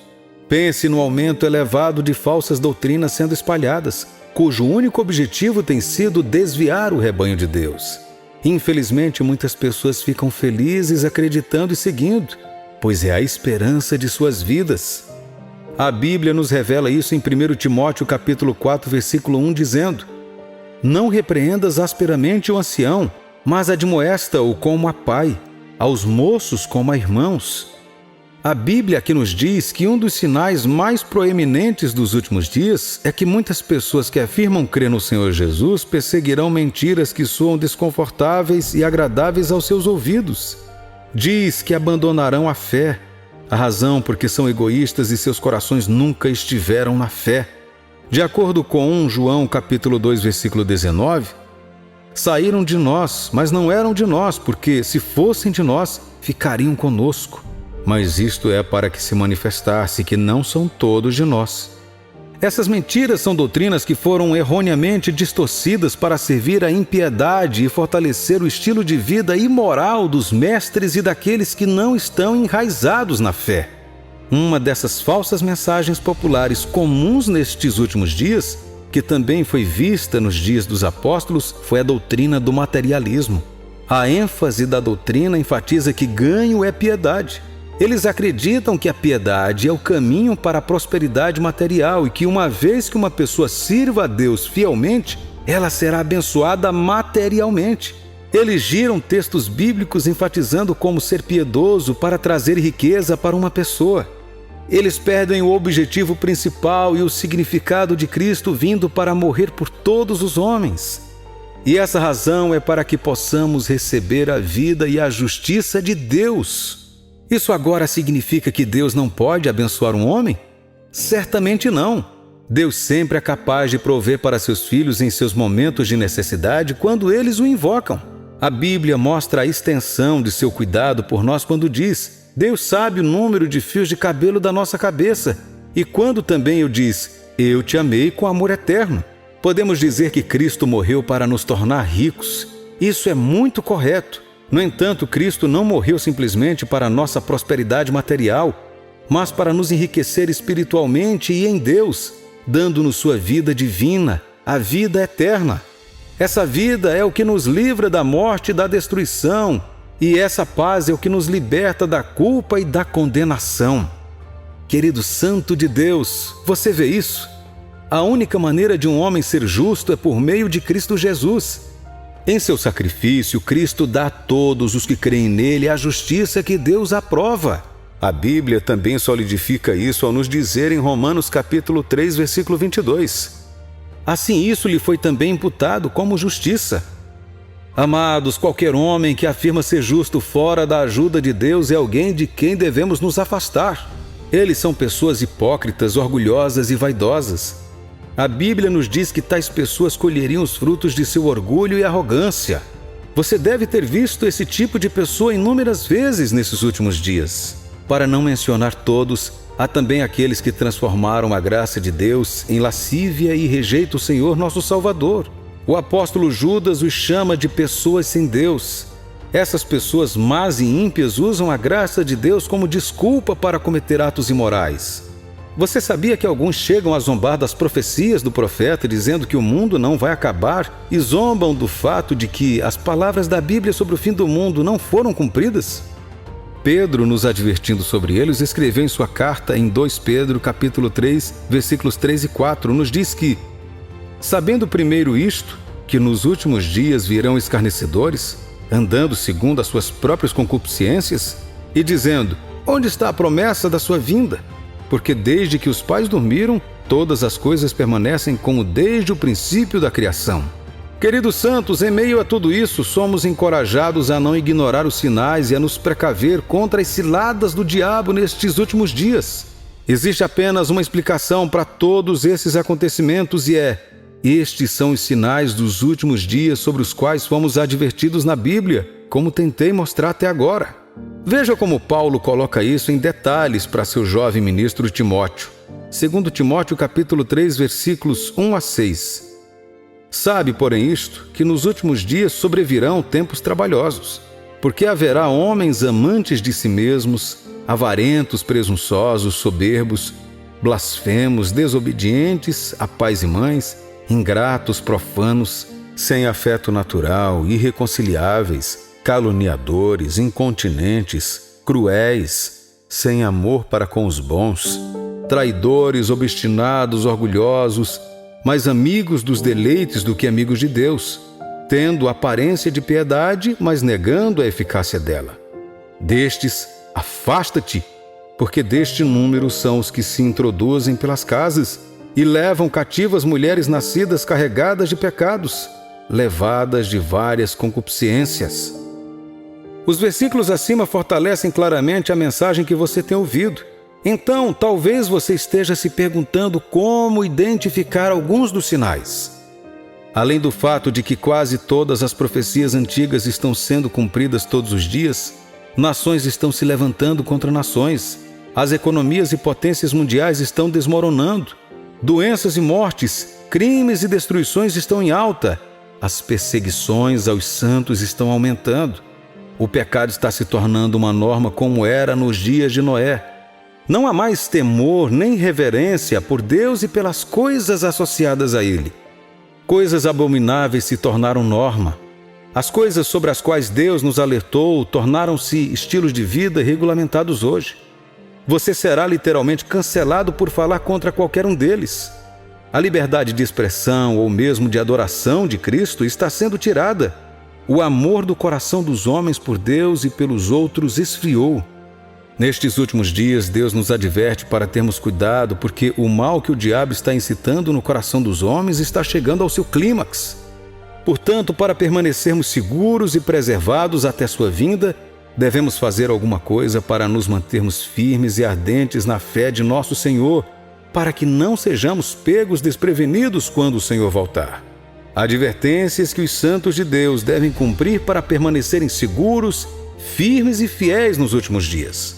Pense no aumento elevado de falsas doutrinas sendo espalhadas, cujo único objetivo tem sido desviar o rebanho de Deus. Infelizmente, muitas pessoas ficam felizes acreditando e seguindo, pois é a esperança de suas vidas. A Bíblia nos revela isso em 1 Timóteo capítulo 4, versículo 1, dizendo: Não repreendas asperamente o ancião, mas admoesta-o como a pai, aos moços como a irmãos. A Bíblia aqui nos diz que um dos sinais mais proeminentes dos últimos dias é que muitas pessoas que afirmam crer no Senhor Jesus perseguirão mentiras que soam desconfortáveis e agradáveis aos seus ouvidos. Diz que abandonarão a fé, a razão porque são egoístas e seus corações nunca estiveram na fé. De acordo com 1 João capítulo 2, versículo 19, saíram de nós, mas não eram de nós, porque se fossem de nós, ficariam conosco. Mas isto é para que se manifestasse que não são todos de nós. Essas mentiras são doutrinas que foram erroneamente distorcidas para servir à impiedade e fortalecer o estilo de vida imoral dos mestres e daqueles que não estão enraizados na fé. Uma dessas falsas mensagens populares comuns nestes últimos dias, que também foi vista nos dias dos apóstolos, foi a doutrina do materialismo. A ênfase da doutrina enfatiza que ganho é piedade. Eles acreditam que a piedade é o caminho para a prosperidade material e que uma vez que uma pessoa sirva a Deus fielmente, ela será abençoada materialmente. Eles giram textos bíblicos enfatizando como ser piedoso para trazer riqueza para uma pessoa. Eles perdem o objetivo principal e o significado de Cristo vindo para morrer por todos os homens. E essa razão é para que possamos receber a vida e a justiça de Deus. Isso agora significa que Deus não pode abençoar um homem? Certamente não. Deus sempre é capaz de prover para seus filhos em seus momentos de necessidade quando eles o invocam. A Bíblia mostra a extensão de seu cuidado por nós quando diz: Deus sabe o número de fios de cabelo da nossa cabeça. E quando também eu diz: Eu te amei com amor eterno. Podemos dizer que Cristo morreu para nos tornar ricos. Isso é muito correto. No entanto, Cristo não morreu simplesmente para a nossa prosperidade material, mas para nos enriquecer espiritualmente e em Deus, dando-nos sua vida divina, a vida eterna. Essa vida é o que nos livra da morte e da destruição, e essa paz é o que nos liberta da culpa e da condenação. Querido Santo de Deus, você vê isso? A única maneira de um homem ser justo é por meio de Cristo Jesus. Em seu sacrifício, Cristo dá a todos os que creem nele a justiça que Deus aprova. A Bíblia também solidifica isso ao nos dizer em Romanos capítulo 3, versículo 22. Assim isso lhe foi também imputado como justiça. Amados, qualquer homem que afirma ser justo fora da ajuda de Deus é alguém de quem devemos nos afastar. Eles são pessoas hipócritas, orgulhosas e vaidosas. A Bíblia nos diz que tais pessoas colheriam os frutos de seu orgulho e arrogância. Você deve ter visto esse tipo de pessoa inúmeras vezes nesses últimos dias. Para não mencionar todos, há também aqueles que transformaram a graça de Deus em lascívia e rejeitam o Senhor nosso Salvador. O apóstolo Judas os chama de pessoas sem Deus. Essas pessoas más e ímpias usam a graça de Deus como desculpa para cometer atos imorais. Você sabia que alguns chegam a zombar das profecias do profeta, dizendo que o mundo não vai acabar, e zombam do fato de que as palavras da Bíblia sobre o fim do mundo não foram cumpridas? Pedro, nos advertindo sobre eles, escreveu em sua carta em 2 Pedro, capítulo 3, versículos 3 e 4, nos diz que, sabendo primeiro isto, que nos últimos dias virão escarnecedores, andando segundo as suas próprias concupiscências, e dizendo, onde está a promessa da sua vinda? Porque desde que os pais dormiram, todas as coisas permanecem como desde o princípio da criação. Queridos santos, em meio a tudo isso, somos encorajados a não ignorar os sinais e a nos precaver contra as ciladas do diabo nestes últimos dias. Existe apenas uma explicação para todos esses acontecimentos e estes são os sinais dos últimos dias sobre os quais fomos advertidos na Bíblia, como tentei mostrar até agora. Veja como Paulo coloca isso em detalhes para seu jovem ministro Timóteo. 2 Timóteo capítulo 3, versículos 1 a 6. Sabe, porém, isto, que nos últimos dias sobrevirão tempos trabalhosos, porque haverá homens amantes de si mesmos, avarentos, presunçosos, soberbos, blasfemos, desobedientes a pais e mães, ingratos, profanos, sem afeto natural, irreconciliáveis, caluniadores, incontinentes, cruéis, sem amor para com os bons, traidores, obstinados, orgulhosos, mais amigos dos deleites do que amigos de Deus, tendo aparência de piedade, mas negando a eficácia dela. Destes, afasta-te, porque deste número são os que se introduzem pelas casas e levam cativas mulheres nascidas carregadas de pecados, levadas de várias concupiscências. Os versículos acima fortalecem claramente a mensagem que você tem ouvido. Então, talvez você esteja se perguntando como identificar alguns dos sinais. Além do fato de que quase todas as profecias antigas estão sendo cumpridas todos os dias, nações estão se levantando contra nações, as economias e potências mundiais estão desmoronando, doenças e mortes, crimes e destruições estão em alta, as perseguições aos santos estão aumentando. O pecado está se tornando uma norma como era nos dias de Noé. Não há mais temor nem reverência por Deus e pelas coisas associadas a Ele. Coisas abomináveis se tornaram norma. As coisas sobre as quais Deus nos alertou tornaram-se estilos de vida regulamentados hoje. Você será literalmente cancelado por falar contra qualquer um deles. A liberdade de expressão ou mesmo de adoração de Cristo está sendo tirada. O amor do coração dos homens por Deus e pelos outros esfriou. Nestes últimos dias, Deus nos adverte para termos cuidado, porque o mal que o diabo está incitando no coração dos homens está chegando ao seu clímax. Portanto, para permanecermos seguros e preservados até sua vinda, devemos fazer alguma coisa para nos mantermos firmes e ardentes na fé de nosso Senhor, para que não sejamos pegos desprevenidos quando o Senhor voltar. Advertências que os santos de Deus devem cumprir para permanecerem seguros, firmes e fiéis nos últimos dias.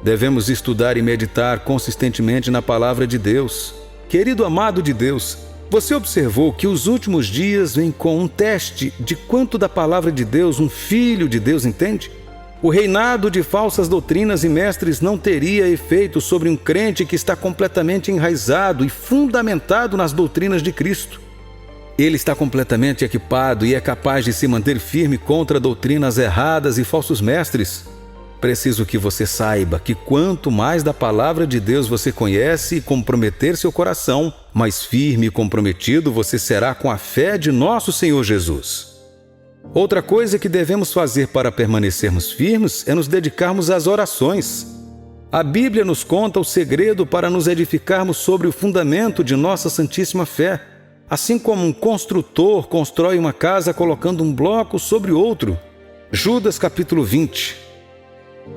Devemos estudar e meditar consistentemente na palavra de Deus. Querido amado de Deus, você observou que os últimos dias vêm com um teste de quanto da palavra de Deus um filho de Deus entende? O reinado de falsas doutrinas e mestres não teria efeito sobre um crente que está completamente enraizado e fundamentado nas doutrinas de Cristo. Ele está completamente equipado e é capaz de se manter firme contra doutrinas erradas e falsos mestres. Preciso que você saiba que quanto mais da palavra de Deus você conhece e comprometer seu coração, mais firme e comprometido você será com a fé de nosso Senhor Jesus. Outra coisa que devemos fazer para permanecermos firmes é nos dedicarmos às orações. A Bíblia nos conta o segredo para nos edificarmos sobre o fundamento de nossa santíssima fé. Assim como um construtor constrói uma casa colocando um bloco sobre outro. Judas capítulo 20.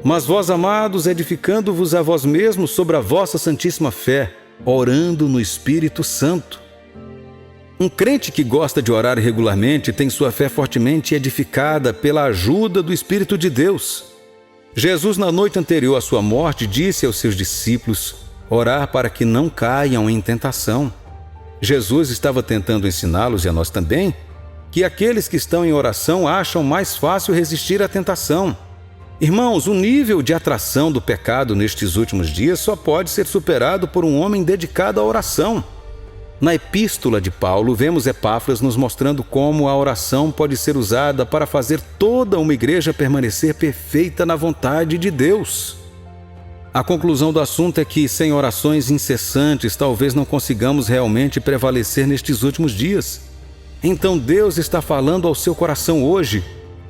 Mas vós, amados, edificando-vos a vós mesmos sobre a vossa santíssima fé, orando no Espírito Santo. Um crente que gosta de orar regularmente tem sua fé fortemente edificada pela ajuda do Espírito de Deus. Jesus, na noite anterior à sua morte, disse aos seus discípulos orar para que não caiam em tentação. Jesus estava tentando ensiná-los, e a nós também, que aqueles que estão em oração acham mais fácil resistir à tentação. Irmãos, o nível de atração do pecado nestes últimos dias só pode ser superado por um homem dedicado à oração. Na epístola de Paulo, vemos Epáfras nos mostrando como a oração pode ser usada para fazer toda uma igreja permanecer perfeita na vontade de Deus. A conclusão do assunto é que, sem orações incessantes, talvez não consigamos realmente prevalecer nestes últimos dias. Então Deus está falando ao seu coração hoje.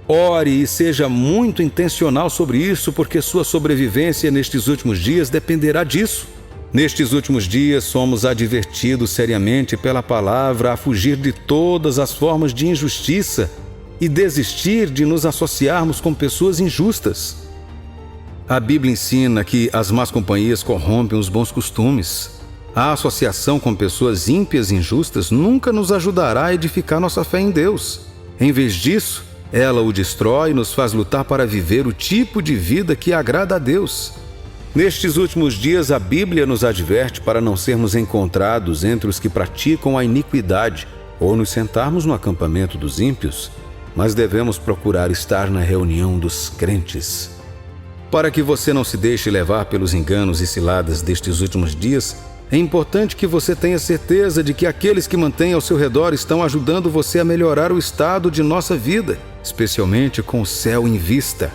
Ore e seja muito intencional sobre isso, porque sua sobrevivência nestes últimos dias dependerá disso. Nestes últimos dias, somos advertidos seriamente pela palavra a fugir de todas as formas de injustiça e desistir de nos associarmos com pessoas injustas. A Bíblia ensina que as más companhias corrompem os bons costumes. A associação com pessoas ímpias e injustas nunca nos ajudará a edificar nossa fé em Deus. Em vez disso, ela o destrói e nos faz lutar para viver o tipo de vida que agrada a Deus. Nestes últimos dias, a Bíblia nos adverte para não sermos encontrados entre os que praticam a iniquidade ou nos sentarmos no acampamento dos ímpios, mas devemos procurar estar na reunião dos crentes. Para que você não se deixe levar pelos enganos e ciladas destes últimos dias, é importante que você tenha certeza de que aqueles que mantêm ao seu redor estão ajudando você a melhorar o estado de nossa vida, especialmente com o céu em vista.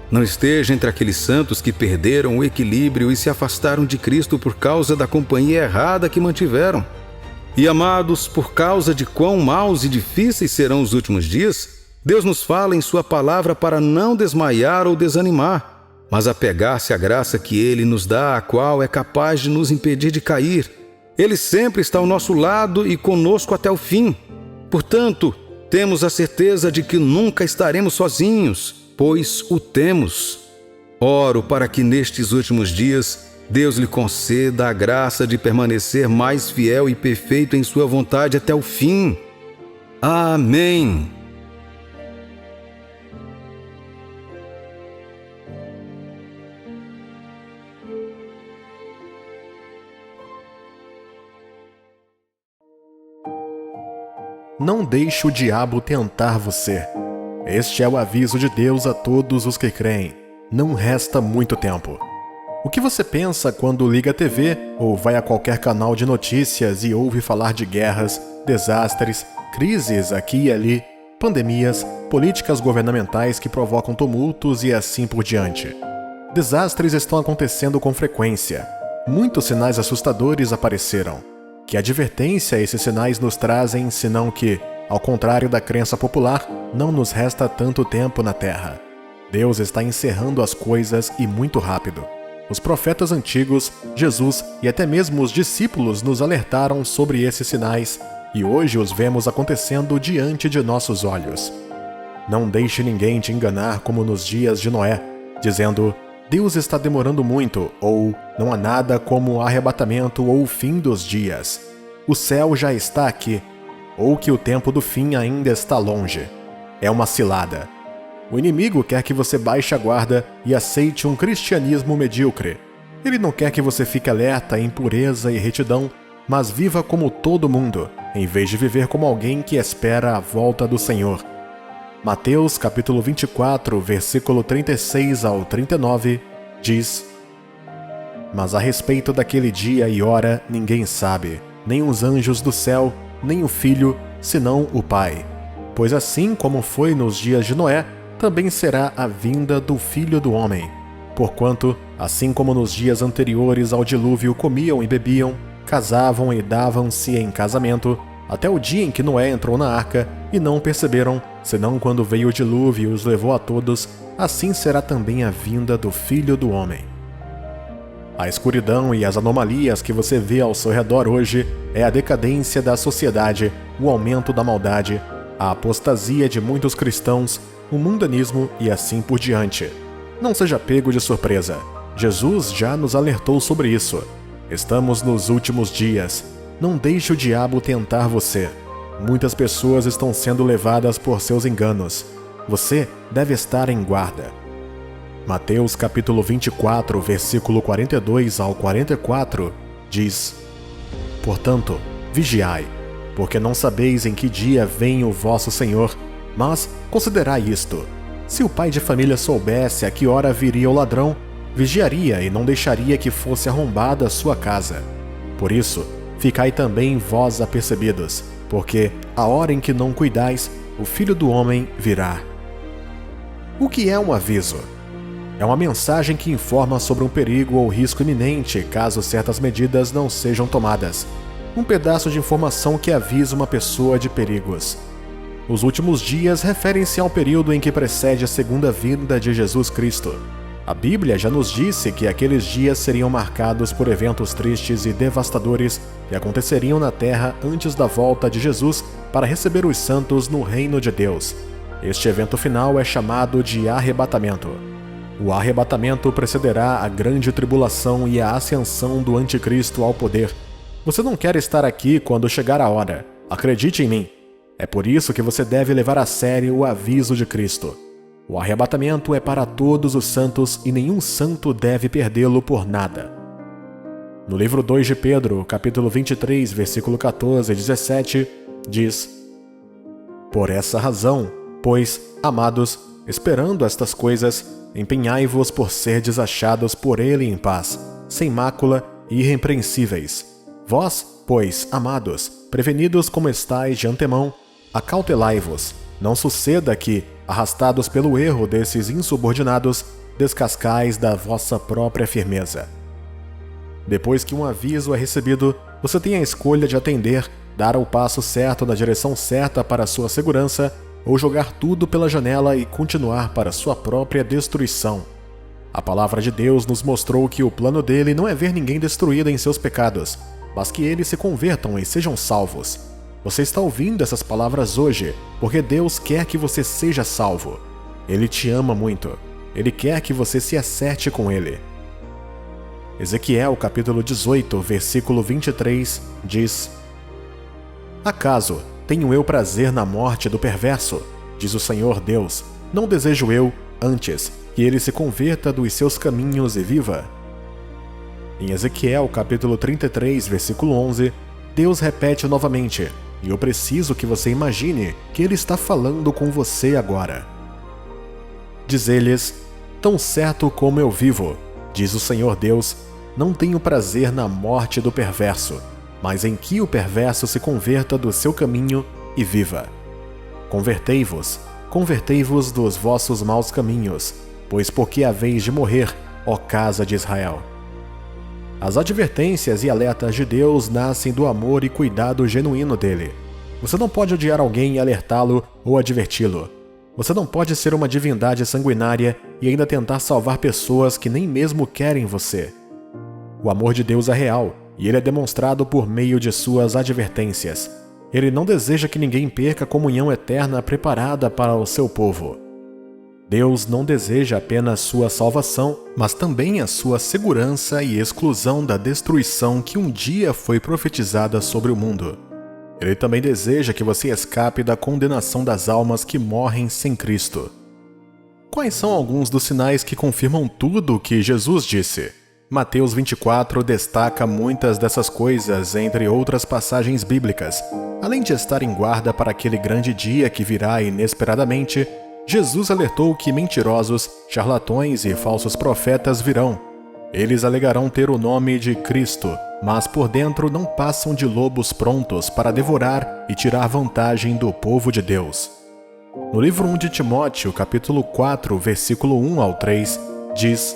Não esteja entre aqueles santos que perderam o equilíbrio e se afastaram de Cristo por causa da companhia errada que mantiveram. E amados, por causa de quão maus e difíceis serão os últimos dias, Deus nos fala em sua palavra para não desmaiar ou desanimar, mas apegar-se à graça que Ele nos dá, a qual é capaz de nos impedir de cair. Ele sempre está ao nosso lado e conosco até o fim. Portanto, temos a certeza de que nunca estaremos sozinhos, pois o temos. Oro para que nestes últimos dias Deus lhe conceda a graça de permanecer mais fiel e perfeito em sua vontade até o fim. Amém. Não deixe o diabo tentar você. Este é o aviso de Deus a todos os que creem. Não resta muito tempo. O que você pensa quando liga a TV ou vai a qualquer canal de notícias e ouve falar de guerras, desastres, crises aqui e ali, pandemias, políticas governamentais que provocam tumultos e assim por diante? Desastres estão acontecendo com frequência. Muitos sinais assustadores apareceram. Que advertência esses sinais nos trazem, senão que, ao contrário da crença popular, não nos resta tanto tempo na Terra. Deus está encerrando as coisas e muito rápido. Os profetas antigos, Jesus e até mesmo os discípulos nos alertaram sobre esses sinais e hoje os vemos acontecendo diante de nossos olhos. Não deixe ninguém te enganar como nos dias de Noé, dizendo: Deus está demorando muito, ou não há nada como o arrebatamento ou o fim dos dias. O céu já está aqui, ou que o tempo do fim ainda está longe. É uma cilada. O inimigo quer que você baixe a guarda e aceite um cristianismo medíocre. Ele não quer que você fique alerta em pureza e retidão, mas viva como todo mundo, em vez de viver como alguém que espera a volta do Senhor. Mateus capítulo 24, versículo 36 ao 39, diz: Mas a respeito daquele dia e hora ninguém sabe, nem os anjos do céu, nem o Filho, senão o Pai. Pois assim como foi nos dias de Noé, também será a vinda do Filho do Homem. Porquanto, assim como nos dias anteriores ao dilúvio comiam e bebiam, casavam e davam-se em casamento, até o dia em que Noé entrou na arca, e não perceberam, senão quando veio o dilúvio e os levou a todos, assim será também a vinda do Filho do Homem. A escuridão e as anomalias que você vê ao seu redor hoje é a decadência da sociedade, o aumento da maldade, a apostasia de muitos cristãos, o mundanismo e assim por diante. Não seja pego de surpresa. Jesus já nos alertou sobre isso. Estamos nos últimos dias. Não deixe o diabo tentar você. Muitas pessoas estão sendo levadas por seus enganos. Você deve estar em guarda. Mateus capítulo 24, versículo 42 ao 44, diz: Portanto, vigiai, porque não sabeis em que dia vem o vosso Senhor. Mas considerai isto: se o pai de família soubesse a que hora viria o ladrão, vigiaria e não deixaria que fosse arrombada a sua casa. Por isso, ficai também vós apercebidos, porque a hora em que não cuidais, o Filho do Homem virá. O que é um aviso? É uma mensagem que informa sobre um perigo ou risco iminente caso certas medidas não sejam tomadas. Um pedaço de informação que avisa uma pessoa de perigos. Os últimos dias referem-se ao período em que precede a segunda vinda de Jesus Cristo. A Bíblia já nos disse que aqueles dias seriam marcados por eventos tristes e devastadores que aconteceriam na terra antes da volta de Jesus para receber os santos no reino de Deus. Este evento final é chamado de arrebatamento. O arrebatamento precederá a grande tribulação e a ascensão do anticristo ao poder. Você não quer estar aqui quando chegar a hora. Acredite em mim. É por isso que você deve levar a sério o aviso de Cristo. O arrebatamento é para todos os santos e nenhum santo deve perdê-lo por nada. No livro 2 de Pedro, capítulo 23, versículo 14 e 17, diz: Por essa razão, pois, amados, esperando estas coisas, empenhai-vos por serdes achados por ele em paz, sem mácula e irrepreensíveis. Vós, pois, amados, prevenidos como estáis de antemão, acautelai-vos. Não suceda que, arrastados pelo erro desses insubordinados, descascais da vossa própria firmeza. Depois que um aviso é recebido, você tem a escolha de atender, dar o passo certo na direção certa para a sua segurança, ou jogar tudo pela janela e continuar para sua própria destruição. A palavra de Deus nos mostrou que o plano dele não é ver ninguém destruído em seus pecados, mas que eles se convertam e sejam salvos. Você está ouvindo essas palavras hoje porque Deus quer que você seja salvo. Ele te ama muito. Ele quer que você se acerte com Ele. Ezequiel capítulo 18, versículo 23, diz: Acaso tenho eu prazer na morte do perverso? Diz o Senhor Deus. Não desejo eu, antes, que ele se converta dos seus caminhos e viva? Em Ezequiel capítulo 33, versículo 11, Deus repete novamente: E eu preciso que você imagine que Ele está falando com você agora. Diz-lhes: Tão certo como eu vivo, diz o Senhor Deus, não tenho prazer na morte do perverso, mas em que o perverso se converta do seu caminho e viva. Convertei-vos, convertei-vos dos vossos maus caminhos, pois porque haveis de morrer, ó casa de Israel. As advertências e alertas de Deus nascem do amor e cuidado genuíno dele. Você não pode odiar alguém e alertá-lo ou adverti-lo. Você não pode ser uma divindade sanguinária e ainda tentar salvar pessoas que nem mesmo querem você. O amor de Deus é real e ele é demonstrado por meio de suas advertências. Ele não deseja que ninguém perca a comunhão eterna preparada para o seu povo. Deus não deseja apenas sua salvação, mas também a sua segurança e exclusão da destruição que um dia foi profetizada sobre o mundo. Ele também deseja que você escape da condenação das almas que morrem sem Cristo. Quais são alguns dos sinais que confirmam tudo o que Jesus disse? Mateus 24 destaca muitas dessas coisas, entre outras passagens bíblicas. Além de estar em guarda para aquele grande dia que virá inesperadamente, Jesus alertou que mentirosos, charlatões e falsos profetas virão. Eles alegarão ter o nome de Cristo, mas por dentro não passam de lobos prontos para devorar e tirar vantagem do povo de Deus. No livro 1 de Timóteo, capítulo 4, versículo 1 ao 3, diz: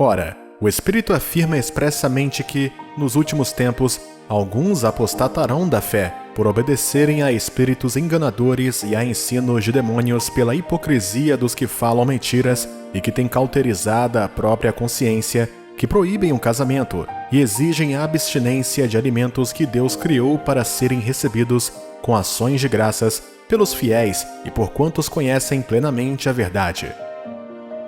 Ora, o Espírito afirma expressamente que, nos últimos tempos, alguns apostatarão da fé, por obedecerem a espíritos enganadores e a ensinos de demônios pela hipocrisia dos que falam mentiras e que têm cauterizada a própria consciência, que proíbem o casamento e exigem a abstinência de alimentos que Deus criou para serem recebidos com ações de graças pelos fiéis e por quantos conhecem plenamente a verdade.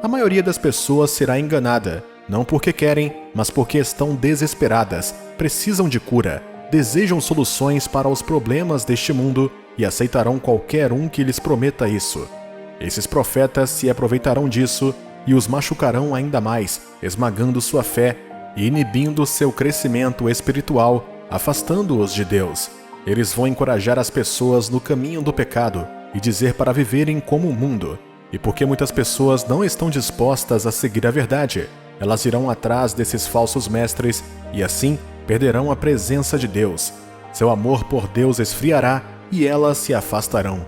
A maioria das pessoas será enganada, não porque querem, mas porque estão desesperadas, precisam de cura, desejam soluções para os problemas deste mundo e aceitarão qualquer um que lhes prometa isso. Esses profetas se aproveitarão disso e os machucarão ainda mais, esmagando sua fé e inibindo seu crescimento espiritual, afastando-os de Deus. Eles vão encorajar as pessoas no caminho do pecado e dizer para viverem como o mundo. E porque muitas pessoas não estão dispostas a seguir a verdade, elas irão atrás desses falsos mestres e assim perderão a presença de Deus. Seu amor por Deus esfriará e elas se afastarão.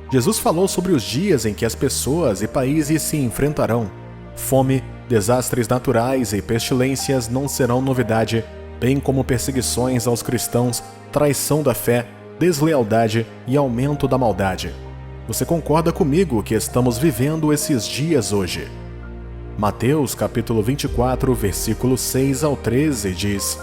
Jesus falou sobre os dias em que as pessoas e países se enfrentarão. Fome, desastres naturais e pestilências não serão novidade, bem como perseguições aos cristãos, traição da fé, deslealdade e aumento da maldade. Você concorda comigo que estamos vivendo esses dias hoje? Mateus capítulo 24, versículo 6 ao 13 diz: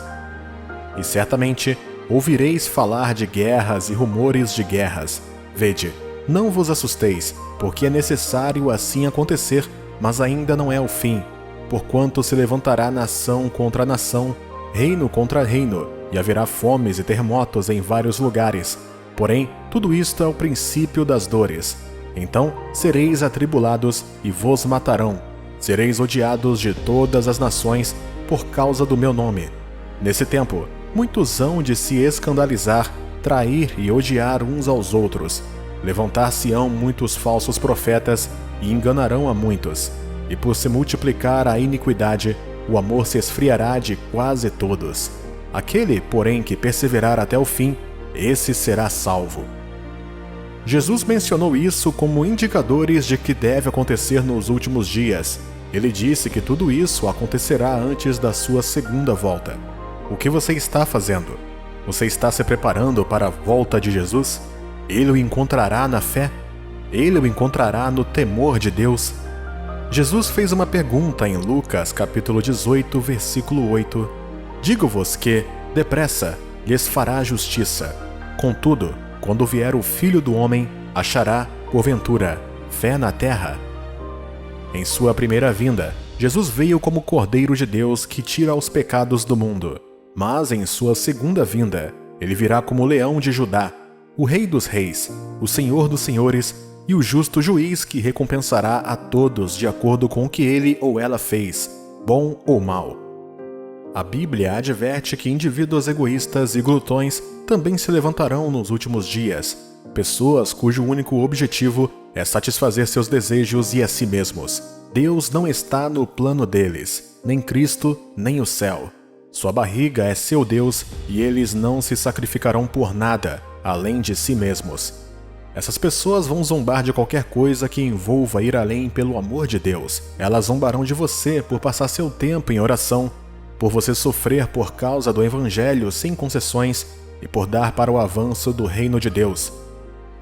E certamente ouvireis falar de guerras e rumores de guerras. Vede, não vos assusteis, porque é necessário assim acontecer, mas ainda não é o fim. Porquanto se levantará nação contra nação, reino contra reino, e haverá fomes e terremotos em vários lugares. Porém, tudo isto é o princípio das dores. Então sereis atribulados e vos matarão. Sereis odiados de todas as nações por causa do meu nome. Nesse tempo, muitos hão de se escandalizar, trair e odiar uns aos outros. Levantar-se-ão muitos falsos profetas e enganarão a muitos. E por se multiplicar a iniquidade, o amor se esfriará de quase todos. Aquele, porém, que perseverar até o fim, esse será salvo. Jesus mencionou isso como indicadores de que deve acontecer nos últimos dias. Ele disse que tudo isso acontecerá antes da sua segunda volta. O que você está fazendo? Você está se preparando para a volta de Jesus? Ele o encontrará na fé? Ele o encontrará no temor de Deus? Jesus fez uma pergunta em Lucas capítulo 18, versículo 8. Digo-vos que, depressa, lhes fará justiça. Contudo, quando vier o Filho do Homem, achará, porventura, fé na terra? Em sua primeira vinda, Jesus veio como Cordeiro de Deus que tira os pecados do mundo. Mas em sua segunda vinda, ele virá como Leão de Judá, o Rei dos Reis, o Senhor dos Senhores e o justo juiz que recompensará a todos de acordo com o que ele ou ela fez, bom ou mal. A Bíblia adverte que indivíduos egoístas e glutões também se levantarão nos últimos dias, pessoas cujo único objetivo é satisfazer seus desejos e a si mesmos. Deus não está no plano deles, nem Cristo, nem o céu. Sua barriga é seu Deus e eles não se sacrificarão por nada, além de si mesmos. Essas pessoas vão zombar de qualquer coisa que envolva ir além pelo amor de Deus. Elas zombarão de você por passar seu tempo em oração, por você sofrer por causa do Evangelho sem concessões e por dar para o avanço do reino de Deus.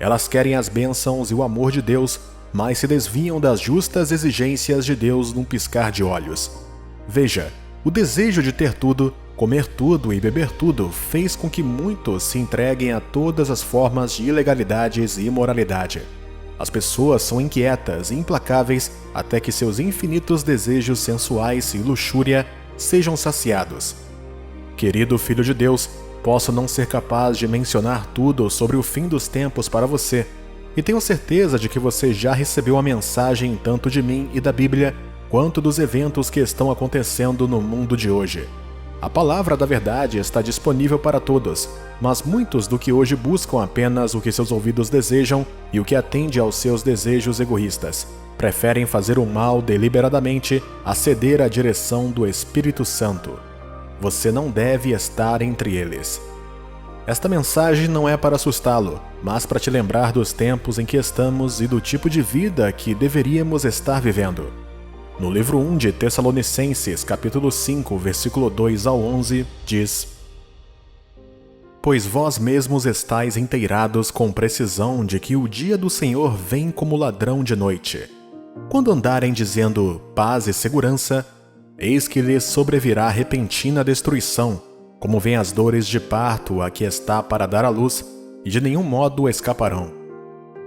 Elas querem as bênçãos e o amor de Deus, mas se desviam das justas exigências de Deus num piscar de olhos. Veja, o desejo de ter tudo, comer tudo e beber tudo fez com que muitos se entreguem a todas as formas de ilegalidades e imoralidade. As pessoas são inquietas e implacáveis até que seus infinitos desejos sensuais e luxúria sejam saciados. Querido Filho de Deus, posso não ser capaz de mencionar tudo sobre o fim dos tempos para você, e tenho certeza de que você já recebeu a mensagem tanto de mim e da Bíblia, quanto dos eventos que estão acontecendo no mundo de hoje. A palavra da verdade está disponível para todos, mas muitos do que hoje buscam apenas o que seus ouvidos desejam e o que atende aos seus desejos egoístas. Preferem fazer o mal deliberadamente a ceder à direção do Espírito Santo. Você não deve estar entre eles. Esta mensagem não é para assustá-lo, mas para te lembrar dos tempos em que estamos e do tipo de vida que deveríamos estar vivendo. No livro 1 de Tessalonicenses, capítulo 5, versículo 2 ao 11, diz: Pois vós mesmos estáis inteirados com precisão de que o dia do Senhor vem como ladrão de noite. Quando andarem dizendo paz e segurança, eis que lhes sobrevirá repentina destruição, como vêm as dores de parto a que está para dar à luz, e de nenhum modo escaparão.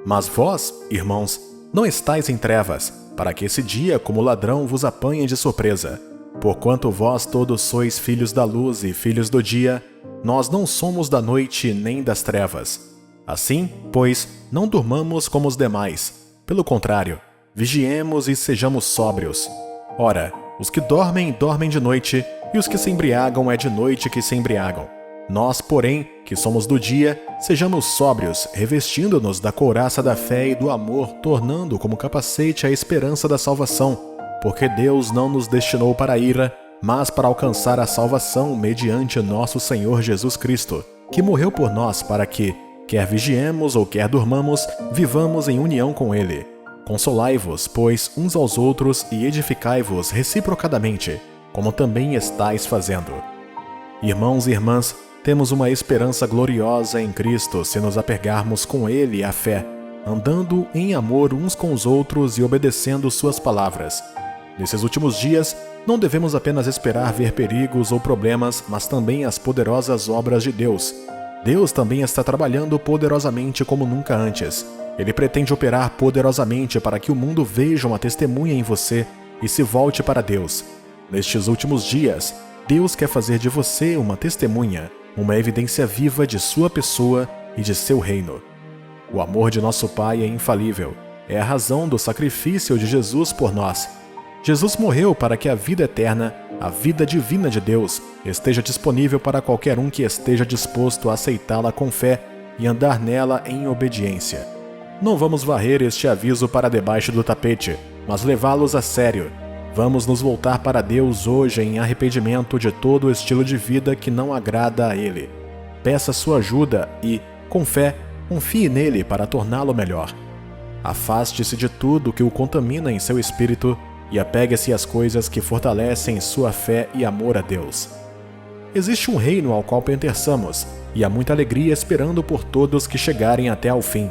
Mas vós, irmãos, não estáis em trevas, para que esse dia como ladrão vos apanhe de surpresa. Porquanto vós todos sois filhos da luz e filhos do dia, nós não somos da noite nem das trevas. Assim, pois, não durmamos como os demais. Pelo contrário, vigiemos e sejamos sóbrios. Ora, os que dormem, dormem de noite, e os que se embriagam é de noite que se embriagam. Nós, porém, que somos do dia, sejamos sóbrios, revestindo-nos da couraça da fé e do amor, tornando como capacete a esperança da salvação, porque Deus não nos destinou para a ira, mas para alcançar a salvação mediante nosso Senhor Jesus Cristo, que morreu por nós para que, quer vigiemos ou quer durmamos, vivamos em união com Ele. Consolai-vos, pois, uns aos outros e edificai-vos reciprocadamente, como também estáis fazendo. Irmãos e irmãs, temos uma esperança gloriosa em Cristo se nos apegarmos com Ele à fé, andando em amor uns com os outros e obedecendo suas palavras. Nesses últimos dias, não devemos apenas esperar ver perigos ou problemas, mas também as poderosas obras de Deus. Deus também está trabalhando poderosamente como nunca antes. Ele pretende operar poderosamente para que o mundo veja uma testemunha em você e se volte para Deus. Nestes últimos dias, Deus quer fazer de você uma testemunha, uma evidência viva de sua pessoa e de seu reino. O amor de nosso Pai é infalível. É a razão do sacrifício de Jesus por nós. Jesus morreu para que a vida eterna, a vida divina de Deus, esteja disponível para qualquer um que esteja disposto a aceitá-la com fé e andar nela em obediência. Não vamos varrer este aviso para debaixo do tapete, mas levá-los a sério. Vamos nos voltar para Deus hoje em arrependimento de todo o estilo de vida que não agrada a Ele. Peça sua ajuda e, com fé, confie nele para torná-lo melhor. Afaste-se de tudo que o contamina em seu espírito e apegue-se às coisas que fortalecem sua fé e amor a Deus. Existe um reino ao qual pertençamos e há muita alegria esperando por todos que chegarem até ao fim.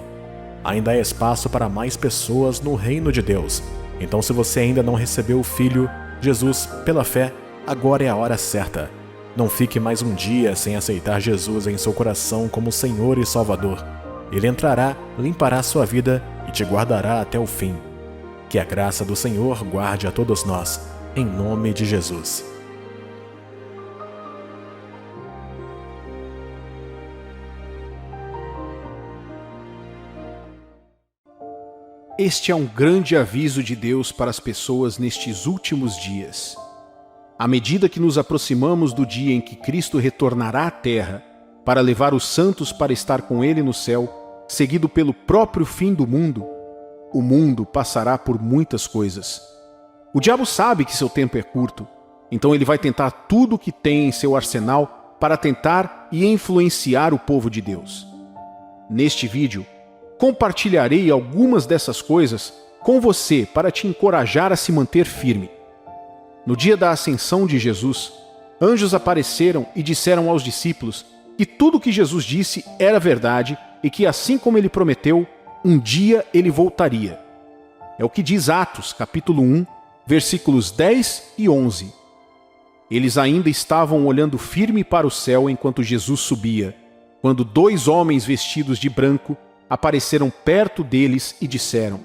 Ainda há espaço para mais pessoas no reino de Deus. Então, se você ainda não recebeu o Filho, Jesus, pela fé, agora é a hora certa. Não fique mais um dia sem aceitar Jesus em seu coração como Senhor e Salvador. Ele entrará, limpará sua vida e te guardará até o fim. Que a graça do Senhor guarde a todos nós, em nome de Jesus. Este é um grande aviso de Deus para as pessoas nestes últimos dias. À medida que nos aproximamos do dia em que Cristo retornará à Terra para levar os santos para estar com Ele no céu, seguido pelo próprio fim do mundo, o mundo passará por muitas coisas. O diabo sabe que seu tempo é curto, então ele vai tentar tudo o que tem em seu arsenal para tentar e influenciar o povo de Deus. Neste vídeo, compartilharei algumas dessas coisas com você para te encorajar a se manter firme. No dia da ascensão de Jesus, anjos apareceram e disseram aos discípulos que tudo o que Jesus disse era verdade e que, assim como ele prometeu, um dia ele voltaria. É o que diz Atos, capítulo 1, versículos 10 e 11. Eles ainda estavam olhando firme para o céu enquanto Jesus subia, quando 2 homens vestidos de branco apareceram perto deles e disseram: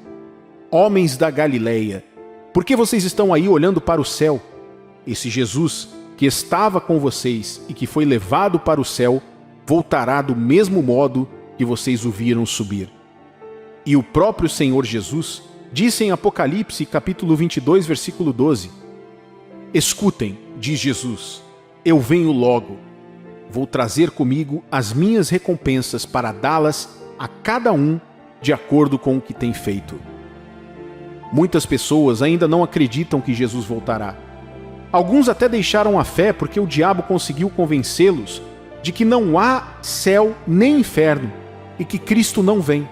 Homens da Galileia, por que vocês estão aí olhando para o céu? Esse Jesus, que estava com vocês e que foi levado para o céu, voltará do mesmo modo que vocês o viram subir. E o próprio Senhor Jesus disse em Apocalipse, capítulo 22, versículo 12: Escutem, diz Jesus, eu venho logo. Vou trazer comigo as minhas recompensas para dá-las a cada um de acordo com o que tem feito. Muitas pessoas ainda não acreditam que Jesus voltará. Alguns até deixaram a fé porque o diabo conseguiu convencê-los de que não há céu nem inferno e que Cristo não vem.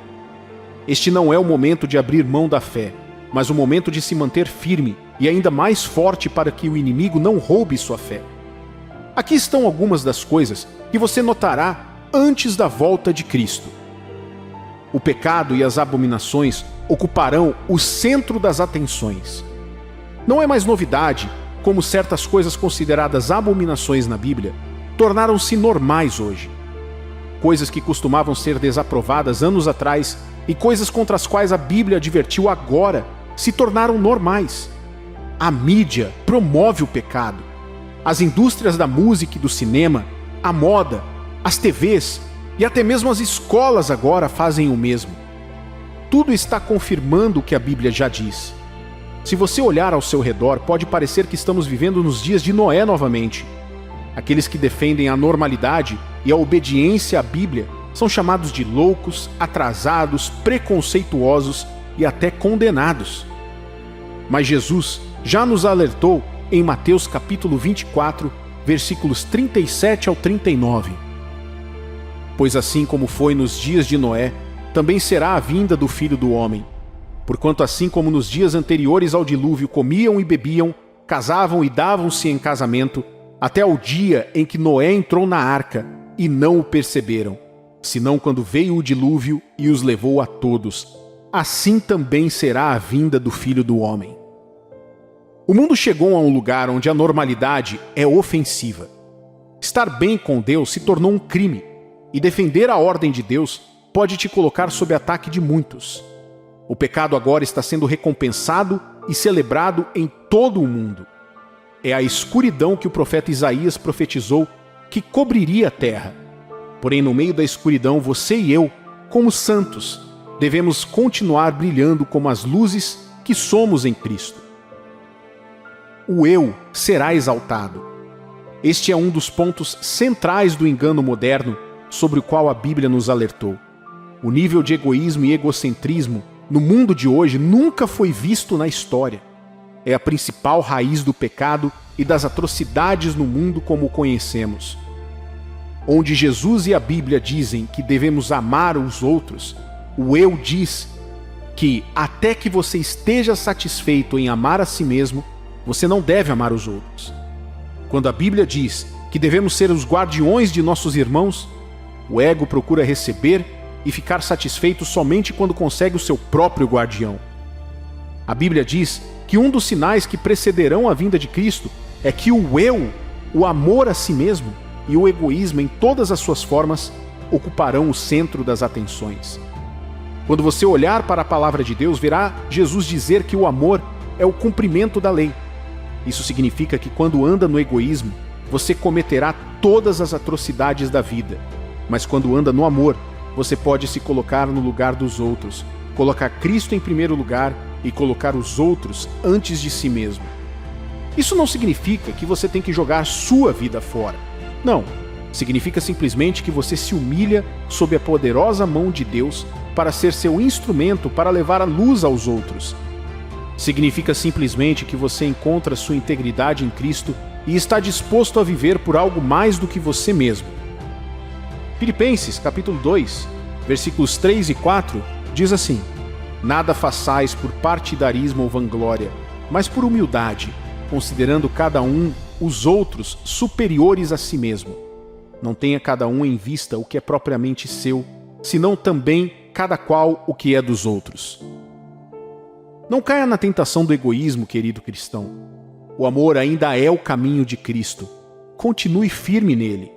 Este não é o momento de abrir mão da fé, mas o momento de se manter firme e ainda mais forte para que o inimigo não roube sua fé. Aqui estão algumas das coisas que você notará antes da volta de Cristo. O pecado e as abominações ocuparão o centro das atenções. Não é mais novidade como certas coisas consideradas abominações na Bíblia tornaram-se normais hoje. Coisas que costumavam ser desaprovadas anos atrás e coisas contra as quais a Bíblia advertiu agora se tornaram normais. A mídia promove o pecado. As indústrias da música e do cinema, a moda, as TVs e até mesmo as escolas agora fazem o mesmo. Tudo está confirmando o que a Bíblia já diz. Se você olhar ao seu redor, pode parecer que estamos vivendo nos dias de Noé novamente. Aqueles que defendem a normalidade e a obediência à Bíblia são chamados de loucos, atrasados, preconceituosos e até condenados. Mas Jesus já nos alertou em Mateus capítulo 24, versículos 37 ao 39. Pois assim como foi nos dias de Noé, também será a vinda do Filho do Homem. Porquanto assim como nos dias anteriores ao dilúvio comiam e bebiam, casavam e davam-se em casamento, até ao dia em que Noé entrou na arca, e não o perceberam, senão quando veio o dilúvio e os levou a todos. Assim também será a vinda do Filho do Homem. O mundo chegou a um lugar onde a normalidade é ofensiva. Estar bem com Deus se tornou um crime, e defender a ordem de Deus pode te colocar sob ataque de muitos. O pecado agora está sendo recompensado e celebrado em todo o mundo. É a escuridão que o profeta Isaías profetizou que cobriria a terra. Porém, no meio da escuridão, você e eu, como santos, devemos continuar brilhando como as luzes que somos em Cristo. O eu será exaltado. Este é um dos pontos centrais do engano moderno sobre o qual a Bíblia nos alertou. O nível de egoísmo e egocentrismo no mundo de hoje nunca foi visto na história. É a principal raiz do pecado e das atrocidades no mundo como o conhecemos. Onde Jesus e a Bíblia dizem que devemos amar os outros, o eu diz que até que você esteja satisfeito em amar a si mesmo, você não deve amar os outros. Quando a Bíblia diz que devemos ser os guardiões de nossos irmãos, o ego procura receber e ficar satisfeito somente quando consegue o seu próprio guardião. A Bíblia diz que um dos sinais que precederão a vinda de Cristo é que o eu, o amor a si mesmo e o egoísmo em todas as suas formas ocuparão o centro das atenções. Quando você olhar para a palavra de Deus, verá Jesus dizer que o amor é o cumprimento da lei. Isso significa que quando anda no egoísmo, você cometerá todas as atrocidades da vida. Mas quando anda no amor, você pode se colocar no lugar dos outros, colocar Cristo em primeiro lugar e colocar os outros antes de si mesmo. Isso não significa que você tem que jogar sua vida fora. Não. Significa simplesmente que você se humilha sob a poderosa mão de Deus para ser seu instrumento para levar a luz aos outros. Significa simplesmente que você encontra sua integridade em Cristo e está disposto a viver por algo mais do que você mesmo. Filipenses, capítulo 2, versículos 3 e 4, diz assim: Nada façais por partidarismo ou vanglória, mas por humildade, considerando cada um os outros superiores a si mesmo. Não tenha cada um em vista o que é propriamente seu, senão também cada qual o que é dos outros. Não caia na tentação do egoísmo, querido cristão. O amor ainda é o caminho de Cristo. Continue firme nele.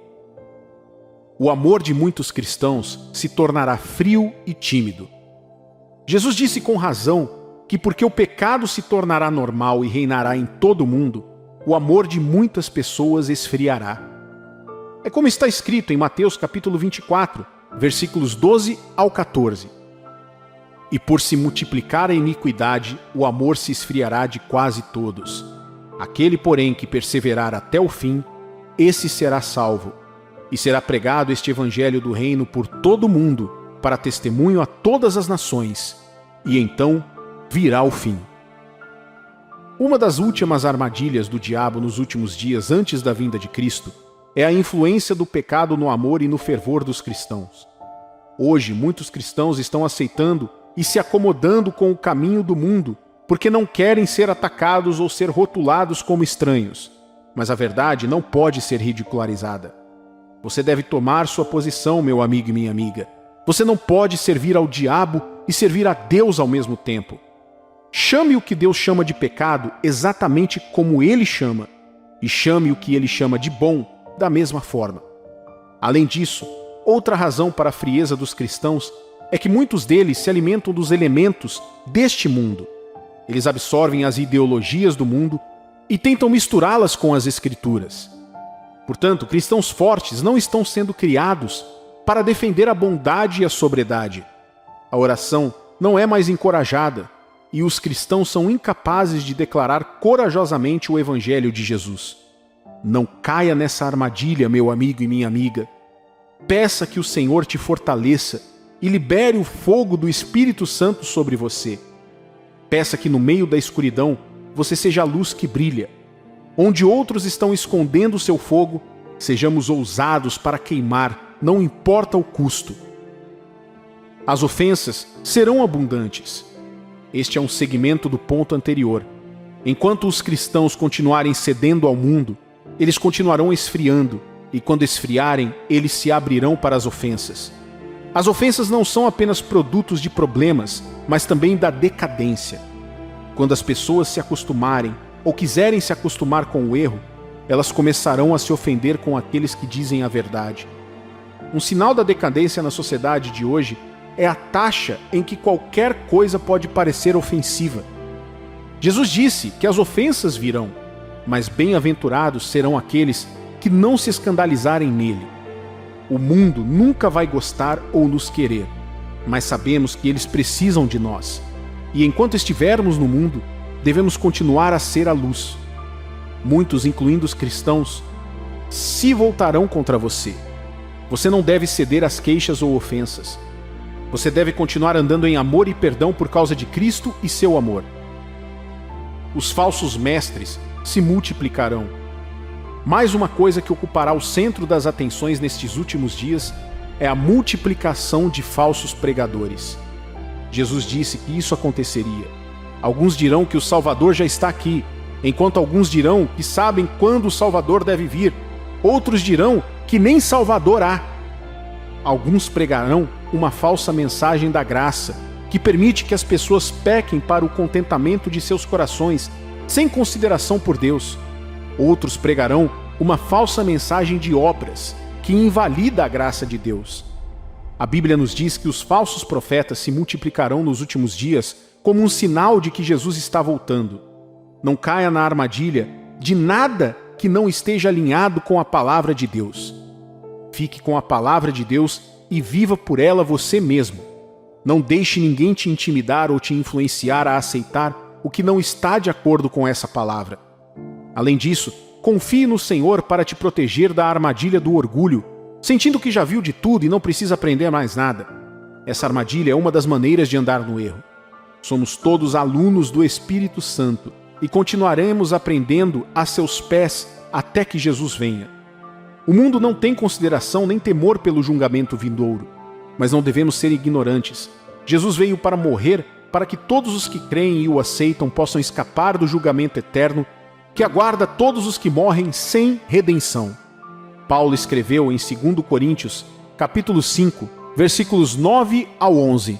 O amor de muitos cristãos se tornará frio e tímido. Jesus disse com razão que porque o pecado se tornará normal e reinará em todo o mundo, o amor de muitas pessoas esfriará. É como está escrito em Mateus capítulo 24, versículos 12 ao 14. E por se multiplicar a iniquidade, o amor se esfriará de quase todos. Aquele, porém, que perseverar até o fim, esse será salvo. E será pregado este evangelho do reino por todo o mundo, para testemunho a todas as nações. E então virá o fim. Uma das últimas armadilhas do diabo nos últimos dias antes da vinda de Cristo é a influência do pecado no amor e no fervor dos cristãos. Hoje, muitos cristãos estão aceitando e se acomodando com o caminho do mundo, porque não querem ser atacados ou ser rotulados como estranhos. Mas a verdade não pode ser ridicularizada. Você deve tomar sua posição, meu amigo e minha amiga. Você não pode servir ao diabo e servir a Deus ao mesmo tempo. Chame o que Deus chama de pecado exatamente como Ele chama, e chame o que Ele chama de bom da mesma forma. Além disso, outra razão para a frieza dos cristãos é que muitos deles se alimentam dos elementos deste mundo. Eles absorvem as ideologias do mundo e tentam misturá-las com as Escrituras. Portanto, cristãos fortes não estão sendo criados para defender a bondade e a sobriedade. A oração não é mais encorajada e os cristãos são incapazes de declarar corajosamente o Evangelho de Jesus. Não caia nessa armadilha, meu amigo e minha amiga. Peça que o Senhor te fortaleça e libere o fogo do Espírito Santo sobre você. Peça que no meio da escuridão você seja a luz que brilha. Onde outros estão escondendo o seu fogo, sejamos ousados para queimar, não importa o custo. As ofensas serão abundantes. Este é um segmento do ponto anterior. Enquanto os cristãos continuarem cedendo ao mundo, eles continuarão esfriando, e quando esfriarem, eles se abrirão para as ofensas. As ofensas não são apenas produtos de problemas, mas também da decadência. Quando as pessoas se acostumarem, ou quiserem se acostumar com o erro, elas começarão a se ofender com aqueles que dizem a verdade. Um sinal da decadência na sociedade de hoje é a taxa em que qualquer coisa pode parecer ofensiva. Jesus disse que as ofensas virão, mas bem-aventurados serão aqueles que não se escandalizarem nele. O mundo nunca vai gostar ou nos querer, mas sabemos que eles precisam de nós. E enquanto estivermos no mundo, devemos continuar a ser a luz. Muitos, incluindo os cristãos, se voltarão contra você. Você não deve ceder às queixas ou ofensas. Você deve continuar andando em amor e perdão por causa de Cristo e seu amor. Os falsos mestres se multiplicarão. Mais uma coisa que ocupará o centro das atenções nestes últimos dias é a multiplicação de falsos pregadores. Jesus disse que isso aconteceria. Alguns dirão que o Salvador já está aqui, enquanto alguns dirão que sabem quando o Salvador deve vir. Outros dirão que nem Salvador há. Alguns pregarão uma falsa mensagem da graça, que permite que as pessoas pequem para o contentamento de seus corações, sem consideração por Deus. Outros pregarão uma falsa mensagem de obras, que invalida a graça de Deus. A Bíblia nos diz que os falsos profetas se multiplicarão nos últimos dias como um sinal de que Jesus está voltando. Não caia na armadilha de nada que não esteja alinhado com a palavra de Deus. Fique com a palavra de Deus e viva por ela você mesmo. Não deixe ninguém te intimidar ou te influenciar a aceitar o que não está de acordo com essa palavra. Além disso, confie no Senhor para te proteger da armadilha do orgulho, sentindo que já viu de tudo e não precisa aprender mais nada. Essa armadilha é uma das maneiras de andar no erro. Somos todos alunos do Espírito Santo e continuaremos aprendendo a seus pés até que Jesus venha. O mundo não tem consideração nem temor pelo julgamento vindouro, mas não devemos ser ignorantes. Jesus veio para morrer para que todos os que creem e o aceitam possam escapar do julgamento eterno que aguarda todos os que morrem sem redenção. Paulo escreveu em 2 Coríntios, capítulo 5, versículos 9 ao 11.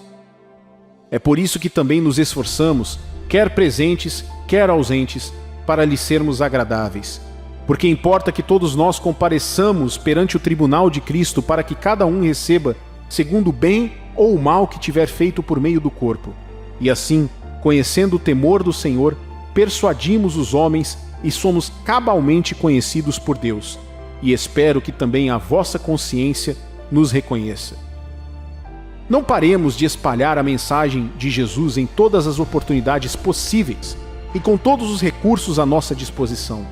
É por isso que também nos esforçamos, quer presentes, quer ausentes, para lhe sermos agradáveis. Porque importa que todos nós compareçamos perante o tribunal de Cristo para que cada um receba segundo o bem ou o mal que tiver feito por meio do corpo. E assim, conhecendo o temor do Senhor, persuadimos os homens e somos cabalmente conhecidos por Deus. E espero que também a vossa consciência nos reconheça. Não paremos de espalhar a mensagem de Jesus em todas as oportunidades possíveis e com todos os recursos à nossa disposição.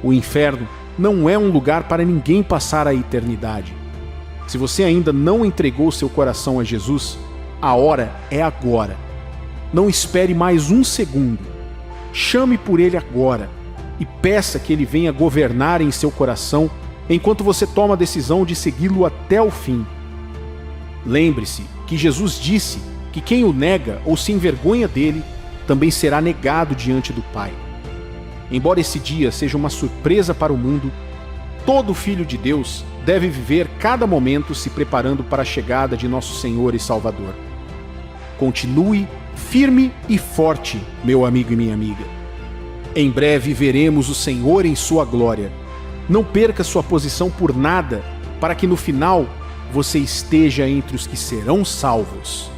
O inferno não é um lugar para ninguém passar a eternidade. Se você ainda não entregou seu coração a Jesus, a hora é agora. Não espere mais um segundo. Chame por Ele agora e peça que Ele venha governar em seu coração enquanto você toma a decisão de segui-lo até o fim. Lembre-se que Jesus disse que quem o nega ou se envergonha dele também será negado diante do Pai. Embora esse dia seja uma surpresa para o mundo, todo filho de Deus deve viver cada momento se preparando para a chegada de nosso Senhor e Salvador. Continue firme e forte, meu amigo e minha amiga. Em breve veremos o Senhor em sua glória. Não perca sua posição por nada, para que no final você esteja entre os que serão salvos.